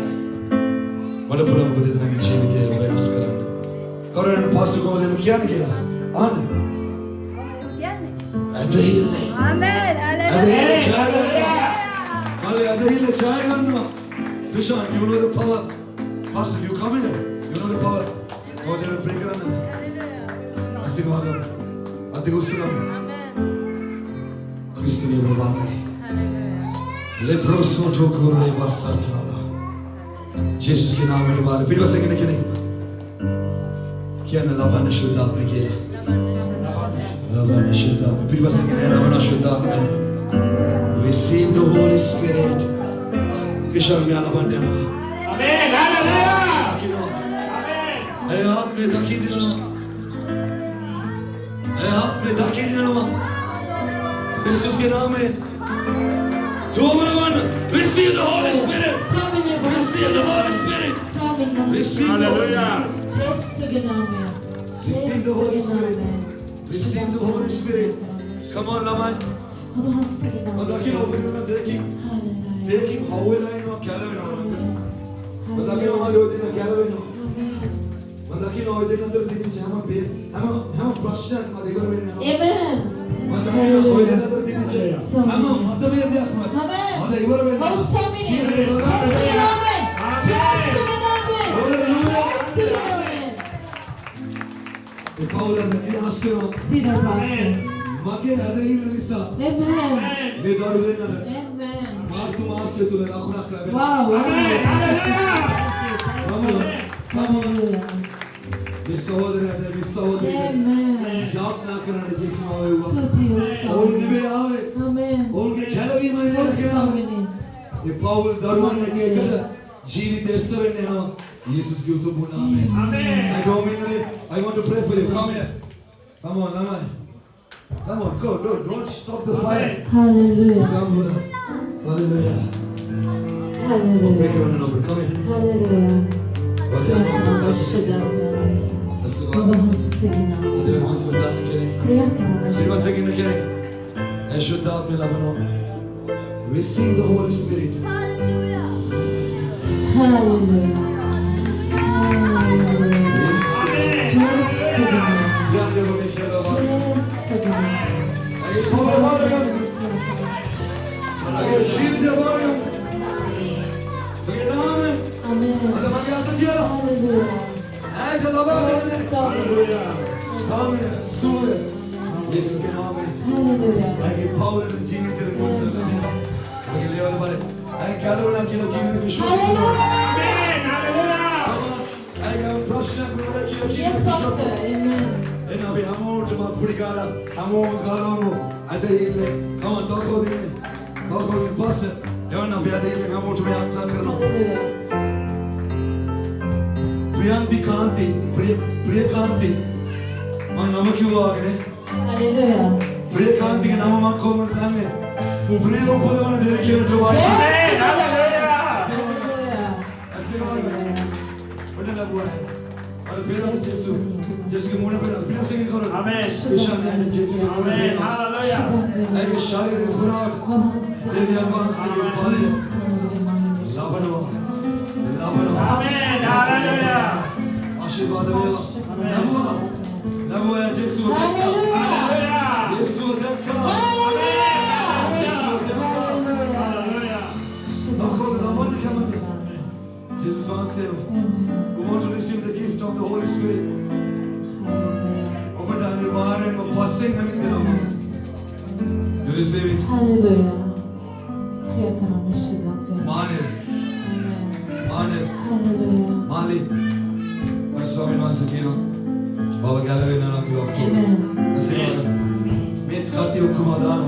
What a problem with the Nagachi with the Venus Karan. Koran Pastor go there, Kiana. Amen. At the hill. Amen. At the hill, child. Vishal, you know the power. Pastor, you come here. You know the power. Go there and pray another. Astigwagam. Adigusram. Christian Bavai. Leproso to Kore Basatala. Jesus के नाम में बार फिर वैसे कहने के नहीं क्या ना लवाना शुद्ध आपने किया लवाना शुद्ध आपने फिर वैसे कहने लवाना शुद्ध आपने receive the Holy Spirit किशोर में आना बंद देना Amen. Hallelujah. ऐ आपने दाखिल देना ऐ आपने दाखिल देना यीशु के नाम में receive the Holy Spirit. Receive the Holy Spirit. Receive the Holy Spirit. Receive the Holy Spirit. Come on, Laman. Taking how will I know Calvin? Jesus gives the moon. Amen. I want to pray for you. Come here. Come on, Lama. Come on, go. Don't stop the fire. Hallelujah. Come on. Hallelujah. Hallelujah. Break your hand over. Come here. Hallelujah. Let's go. Receive the Holy Spirit. Hallelujah. Yes, Pastor. Amen. Come on, talk about it. Talk about it, Pastor. Priyanti Kanti, Priya Kanti. Man nama क्यों आ गए? Hallelujah. Priya Kanti के नाम हम आपको मिलता है। Yes. Priya को पता मैंने देख के जो बात है। Hallelujah. ऐसे बात है। बड़े लग हुआ है। और pera Yesu. Yesu ke mona pera. Pera singing karo. Amen. Ishan ne Yesu ke mona Amen. pera. Hallelujah. Ay ke shari ke pura. Devi avan se ke pare. Labano. Labano. Amen. Hallelujah. Aşirvadı veya. Nabuwa. Nabuwa Yesu ke. Hallelujah. Yesu ke. Jesus answered, we want to receive the gift of the Holy Spirit. Open down your heart and passing everything over. You receive it. Hallelujah. Mane. Mane. Hallelujah. Mali. Our Swami Mansakino. Baba Galaway Nanakilo. Amen. Met Khati Ukumadan.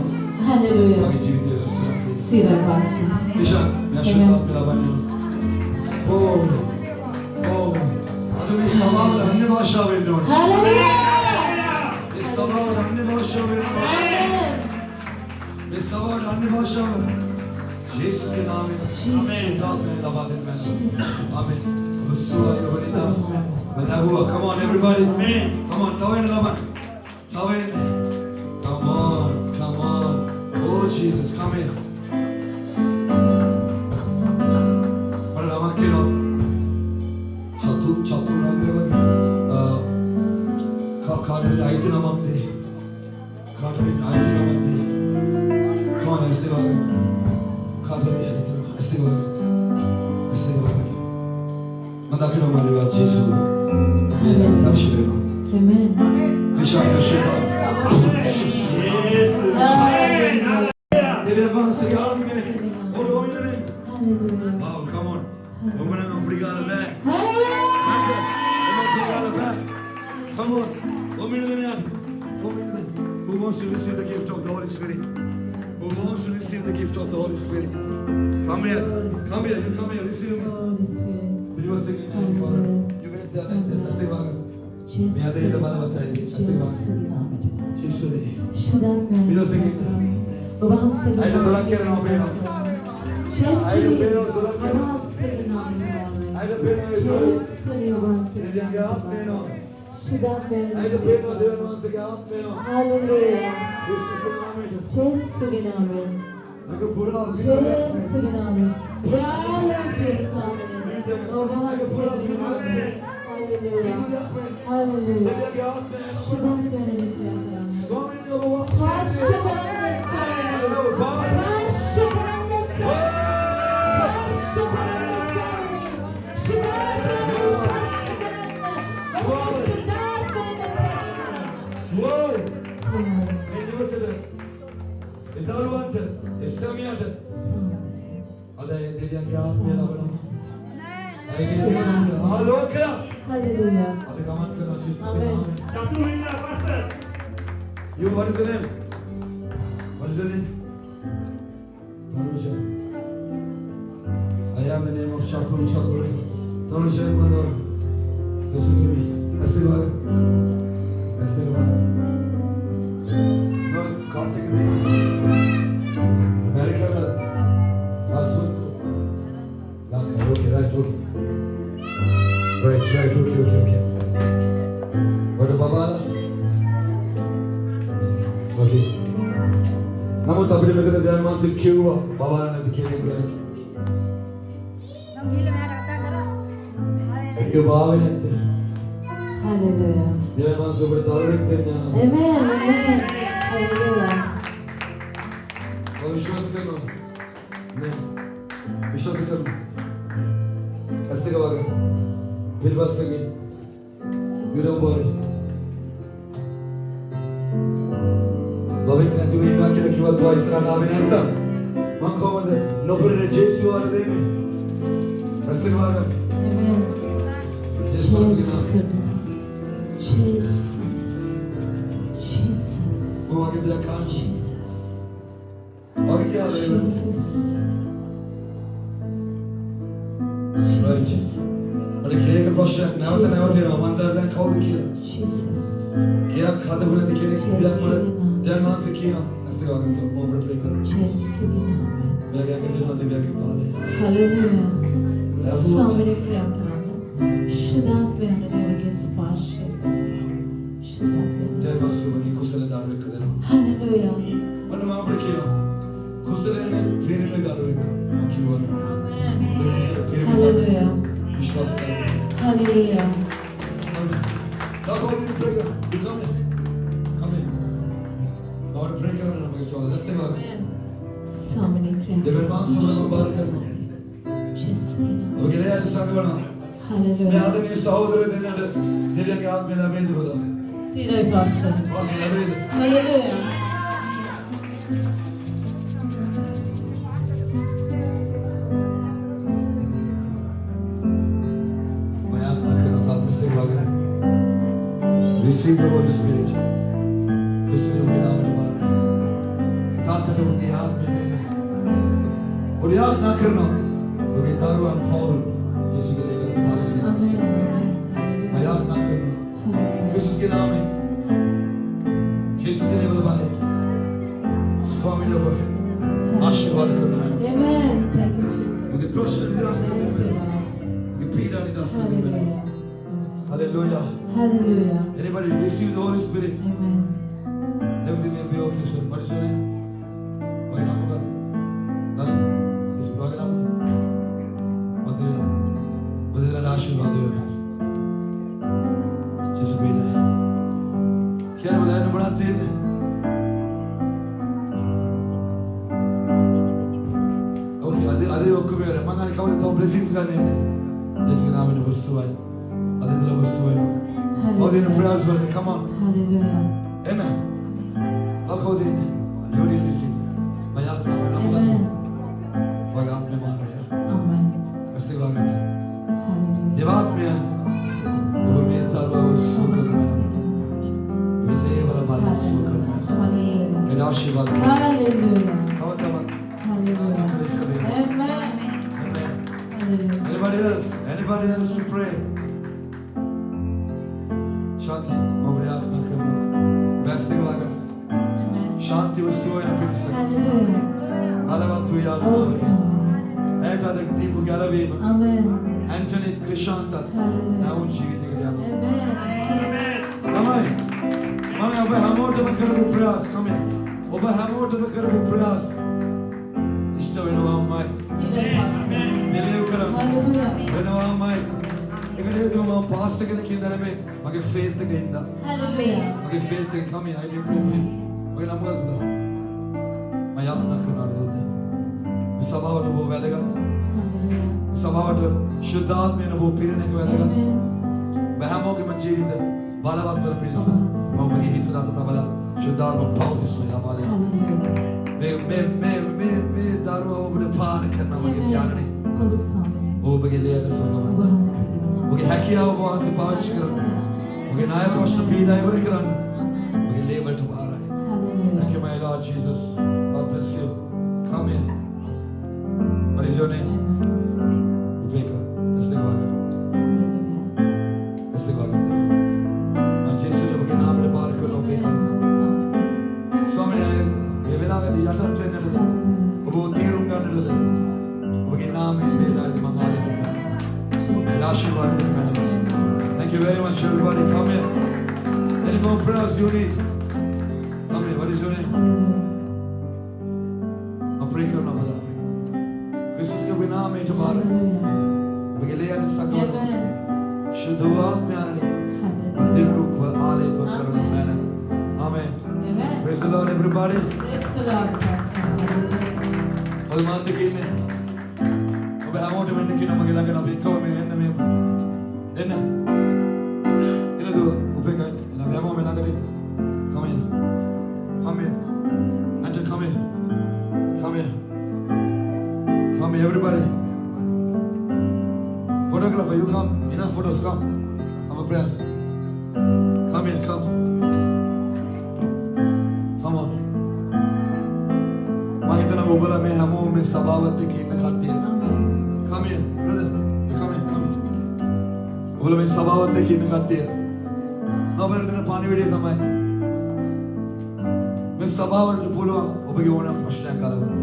Hallelujah. Bagi Jiviti Rasa. See that, Pastor. Ishan, मैं शुद्ध आत्मा लाभान्वित हूँ। अदुनी सवाल अन्य भाषा में नोट। Hallelujah. इस सवाल अन्य भाषा में नोट। Amen. इस सवाल अन्य भाषा में। यीशु के नाम में। शुद्ध आत्मा लाभान्वित मैं। आमीन। खुशुआ के बलिदा। बनाबुआ, come on everybody. Come on, तावेन लाभान। तावेन. Come on, come on. Oh Jesus, come in. Kino chatu nangeva kaadil aiti namante come on esteva kaadil aiti esteva mandakino mariva Jesu yena dakshireno Amen. vishaka shiva Hallelujah. tere vanse yaad mein aur omine Hallelujah. wow come on woman in Africa la back come on woman in the who wants to receive the gift of the Holy Spirit who wants to receive the gift of the Holy Spirit come here you come here receive me Holy Spirit. you were singing you went there like that let's take back मैं आते ही दबाना बताइए let's take back Jesus you were singing I don't know क्या नाम है I don't know I don't Hallelujah. You, what is the name? What is the name? Tanuja. I am the name of Shakur. Tanuja, mother. Listen to me. Asirvad. No, Kartik Dev. America. Aswad. Okay, right, okay. Right, okay. What about Baba? Okay. Namo tabri mein kete dhyan maan se kyun hua? Baba ne dikhe gaya. Ekyo baba ne te. Hallelujah. Dhyan maan se bade daru ekte na. Amen. Amen. Hallelujah. और विश्वास करना नहीं विश्वास करना ऐसे का वाक़ा फिर बात सके you don't worry बाबा इतना तू ये बात के बाद दुआ इस तरह ना भी नहीं था मां को मत नौकरी ने जेसु वाले दे में ऐसे का वाक़ा Amen. जेसु वाले ना Jesus. वो आगे दिया कान Jesus. आगे क्या है right अरे क्या का प्रश्न ना मंदिर में खाओ देखिए क्या खाते बोले देखिए ध्यान मान से किया ऐसे वाले तो मोहब्बत प्रे करो मैं क्या कहते हैं ना देविया के पाले Hallelujah. So many prayer. පරිශුද්ධාත්මය හදවතේ ස්පර්ශය. දේවසුමනි කුසල දාරුවෙක් දෙනවා. Hallelujah. මම අපිට කියනවා කුසලනේ පිරිමි දාරුවෙක් කිව්වද? Amen. කුසල පිරිමි Hallelujah. විශ්වාස කරනවා. Hallelujah. Now go in prayer. You come in. Come in. Lord, pray करना ना मगे सवाल. Let's take a Amen. So many prayers. देवनाम सबको बार करना. Jesus. वगैरह यार सांगना. Hallelujah. मैं आदमी सहोदर देने आले. दिल के आत्मा में लबेद बोला. Siray pastor. और लबेद. Hallelujah. मैं आत्मा करना था से वगैरह. Receive the Holy Spirit. Receive the नाम में बार. ताता को की हाथ में देना. और याद ना करना. वो के दारुआन पॉल जिसके लिए पाले में दास. मैं याद ना करना. यीशु के नाम में. यीशु के लिए पाले. स्वामी ने बोले. आशीर्वाद करना है. Amen. Thank you, Jesus. मुझे प्रश्न निदास कर Thank दे. you, Lord. मुझे पीड़ा निदास कर दे. Hallelujah. Hallelujah. Hallelujah. Anybody receive the Holy Spirit? Amen. Everything will be okay, sir. What is your name? What is your name? Nani? Is it Bhagwan? What is your name? What is your आशीर्वाद है? जिस भी नहीं. क्या है बताया ना बढ़ाते हैं? Okay, आधे ओके में रहे. माना निकाल तो blessings करने हैं. जिसके नाम में बस सुवाई. आधे दिल बस सुवाई. और दिन प्रयास हो. Come on. Hallelujah. है ना? Ako din. Yuri receive. Mayak na naman ako. Amen. Wag आप में मार यार. Amen. कैसे बात है? Hallelujah. ये बात में है. वो में तारवा उसको करना. मिलने वाला बात उसको करना. Hallelujah. मेरा आशीर्वाद. Hallelujah. How about Hallelujah. Amen. Amen. Hallelujah. Anybody else? Anybody else to pray? शांति. मबरियात ना करना. वैसे वाला. शांति वस्तु है ना फिर Hallelujah. Alabat tu यार. Awesome. ऐका देखती पुकारा भी. Amen. Anthony Krishanta. Na un जीवित गया. Amen. Amai. Mami अब हम और तो करो प्रयास कमें. अब हम और तो करो प्रयास. इष्ट बनो अम्माई. Siray pastor. मिले करो. Hallelujah. बनो अम्माई. इकड़े तो हम पास्ट के लिए किधर में मगे faith के इंदा. Hallelujah. मगे faith के कमी I didn't prove it. मगे नाम का था. मैं याद ना करना रोते. सभा और वो वेदगा. Hallelujah. सभा और शुद्धात्म में वो पीरने के वेदगा. Amen. वहमों के मन जीवित है. बाला बात पर पीड़ित है. मौके ही सदा तथा बाला शुद्धात्म पावत इसमें लाभादे. Hallelujah. मैं दारू वो बड़े पान करना मगे ध्यान नहीं. Awesome. वो बगे ले आने संगम. मगे हैकिया वो वहाँ से पावच करना. मगे नायक प्रश्न पीड़ा है बड़े करना. मगे ले बट मारा है. Thank you, my Lord Jesus. God bless you. Come in. What is your name? Viveka. Let's take one. Let's take one. मैं जैसे लोग के नाम ले बार करो Viveka. स्वामी आए. ये वेला में दिया था ट्रेनर था. वो तीरुंगा ने लगा. वो के नाम में मेरा मंगाल है. आशीर्वाद है. Thank you very much, everybody. Come in. Any more prayers you need? Come in. What is your name? I'm praying करना बता. क्रिस्टस के बिना में तुम्हारे. बगैर यार संगम. Amen. शुद्धवाद में आने. Hallelujah. दिल को खुद आले पर करना मैंने. Amen. Amen. Praise the Lord, everybody. Praise the Lord, pastor. Hallelujah. और मानते कि ने. अब हम और में कि ना मगे लगे ना बेको में ना में. इन्ना. इन्ना दो. ऊपर का. ना हम में ना करे. Come in. Come in. Enter. Come in. Come in. Come here, everybody. Photographer, you come. Enough photos, come. Have a prayers. Come here, come. Come on. माँ इतना वो बोला मैं हमों में सबावत की न खाती है. Come here, brother. You come here, come here. वो बोला मैं सबावत की न खाती है. ना बोले तेरा पानी भी दे दमाई. मैं सबावत बोलूँ वो बगी वो ना प्रश्न कर रहा हूँ.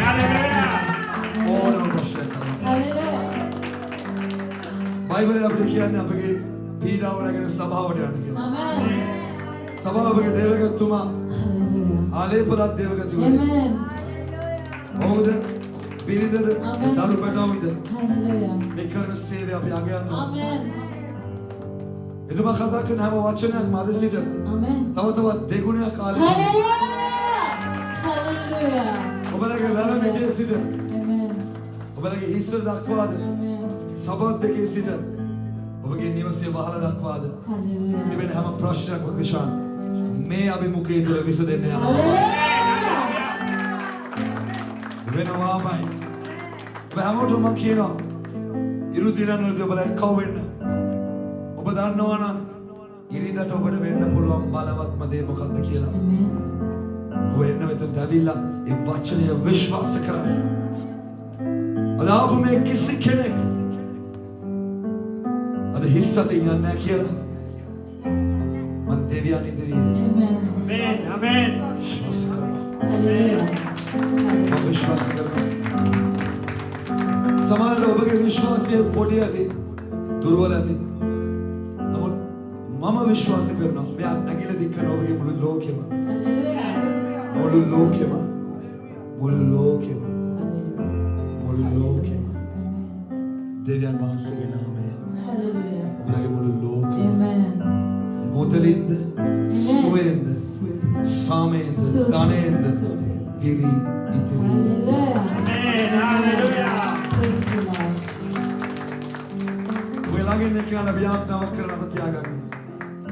Hallelujah. वो ना प्रश्न कर रहा हूँ. Hallelujah. බයිබලයේ අපිට කියන්නේ අපගේ පීඩාව රැගෙන සභාවට යන්න කියලා. Amen. සභාවගේ දේවගතුමා Hallelujah. ආලේපලත් දේවගතුමා. Amen. මොකද පිරිදද Amen. දරු පැටවුද Hallelujah. මේ කරන සේවය අපි අගයන්න ඕනේ. Amen. එතුමා කතා කරන හැම වචනයක්ම අද සිට Amen. තව තවත් දෙගුණයක් කාලේ Hallelujah. Hallelujah. ඔබලගේ වැරද්දේ සිට Amen. ඔබලගේ හිස්ස දක්වාද Amen. සබත් දෙකේ සිට ඔබගේ නිවසේ වහල දක්වාද Hallelujah. තිබෙන හැම ප්‍රශ්නයක්ම විශාල මේ අභිමුඛයේ තුල විසඳෙන්න යනවා. Hallelujah. වෙනවාමයි. ඔබ හැමෝටම මම කියනවා ඉරු දිනවලදී ඔබලා එක්කව වෙන්න. ඔබ දන්නවා නම් ඉරිදට ඔබට වෙන්න පුළුවන් බලවත්ම දේ මොකක්ද කියලා. Amen. ඔබ එන්න මෙතන ඇවිල්ලා ඒ වචනය විශ්වාස කරන්න. අද ආපු මේ කිසි කෙනෙක් අද හිස්සතින් යන්නේ නැහැ කියලා මම දෙවියන් ඉදිරියේ Amen. Amen. Amen. විශ්වාස කරනවා. Hallelujah. මම විශ්වාස කරනවා. සමහරවිට ඔබගේ විශ්වාසය පොඩි ඇති දුර්වල ඇති. නමුත් මම විශ්වාස කරනවා මෙයා නැගිලා දික්කන ඔබගේ මුළු ලෝකෙම Hallelujah. මුළු ලෝකෙම මුළු ලෝකෙම දෙවියන් වහන්සේගේ නාමයෙන් Hallelujah. ඔබගේ මුළු ලෝකෙම Amen. මුදලින්ද සුවයෙන්ද සාමයෙන්ද ධනයෙන්ද පිරි ඉතිරි Hallelujah. Amen. Hallelujah. Praise the Lord. ඔයලාගෙන් කියලා ව්‍යාප්තාවක් කරලා තියාගන්න.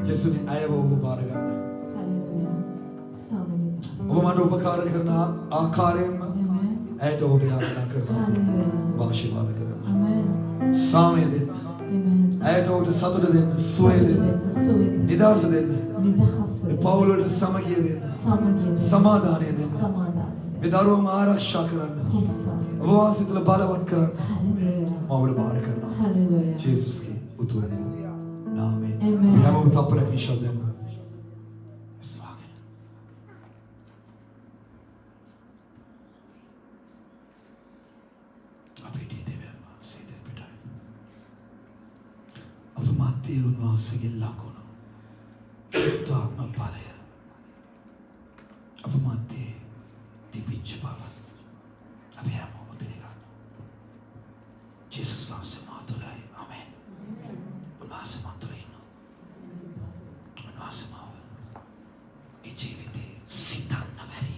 යේසුනි අයව ඔබ බාර ගන්න. Hallelujah. Hallelujah. ඔබ මට උපකාර කරන ආකාරයෙන්ම Amen. ඇයට ඔබ යාචනා කරනවා. Hallelujah. ආශිර්වාද කරනවා. Amen. සාමය දෙන්න. Amen. ඇයට ඔබට සතුට දෙන්න, සුවය දෙන්න, නිදහස දෙන්න. මේ පවුල වලට සමගිය දෙන්න, සමාදානය දෙන්න. මේ දරුවම ආරක්ෂා කරන්න. ඔබ වහන්සේ තුළ බලවත් කරන්න. මම ඔබට බාර කරනවා. ජේසුස්ගේ උතුම් නාමයෙන්. Amen. හැමෝම තප්පරක් නිශ්ශබ්දව ස්වාගත. අපේ දෙවියන් වහන්සේ දෙපිටයි. අපමාත්‍ය උන්වහන්සේගේ ලකුණු ශුද්ධාත්ම බලය අපමාත්‍ය දිවිච්ච බව අපි හැමෝම පිළිගන්නවා. ජේසුස් වහන්සේ මාතුලයි. ආමෙන්. උන්වහන්සේ මාතුලයි ඉන්නවා. උන්වහන්සේ මාව ඒ ජීවිතේ සිතන්න බැරි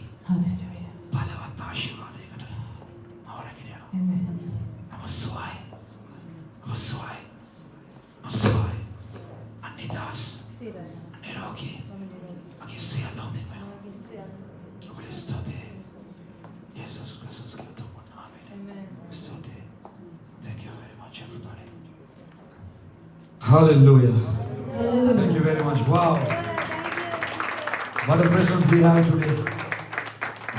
බලවත් ආශිර්වාදයකට මාව රැගෙන යනවා. අවසොයි. අනිදාස් නිරෝගී මගේ සියල්ලම දෙන්න. ඔබට ස්තුතියි. Jesus Christus give the one. Amen. Study. Thank you very much, everybody. Hallelujah. Thank you very much. Wow. What a presence we have today.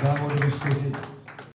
God, what a study.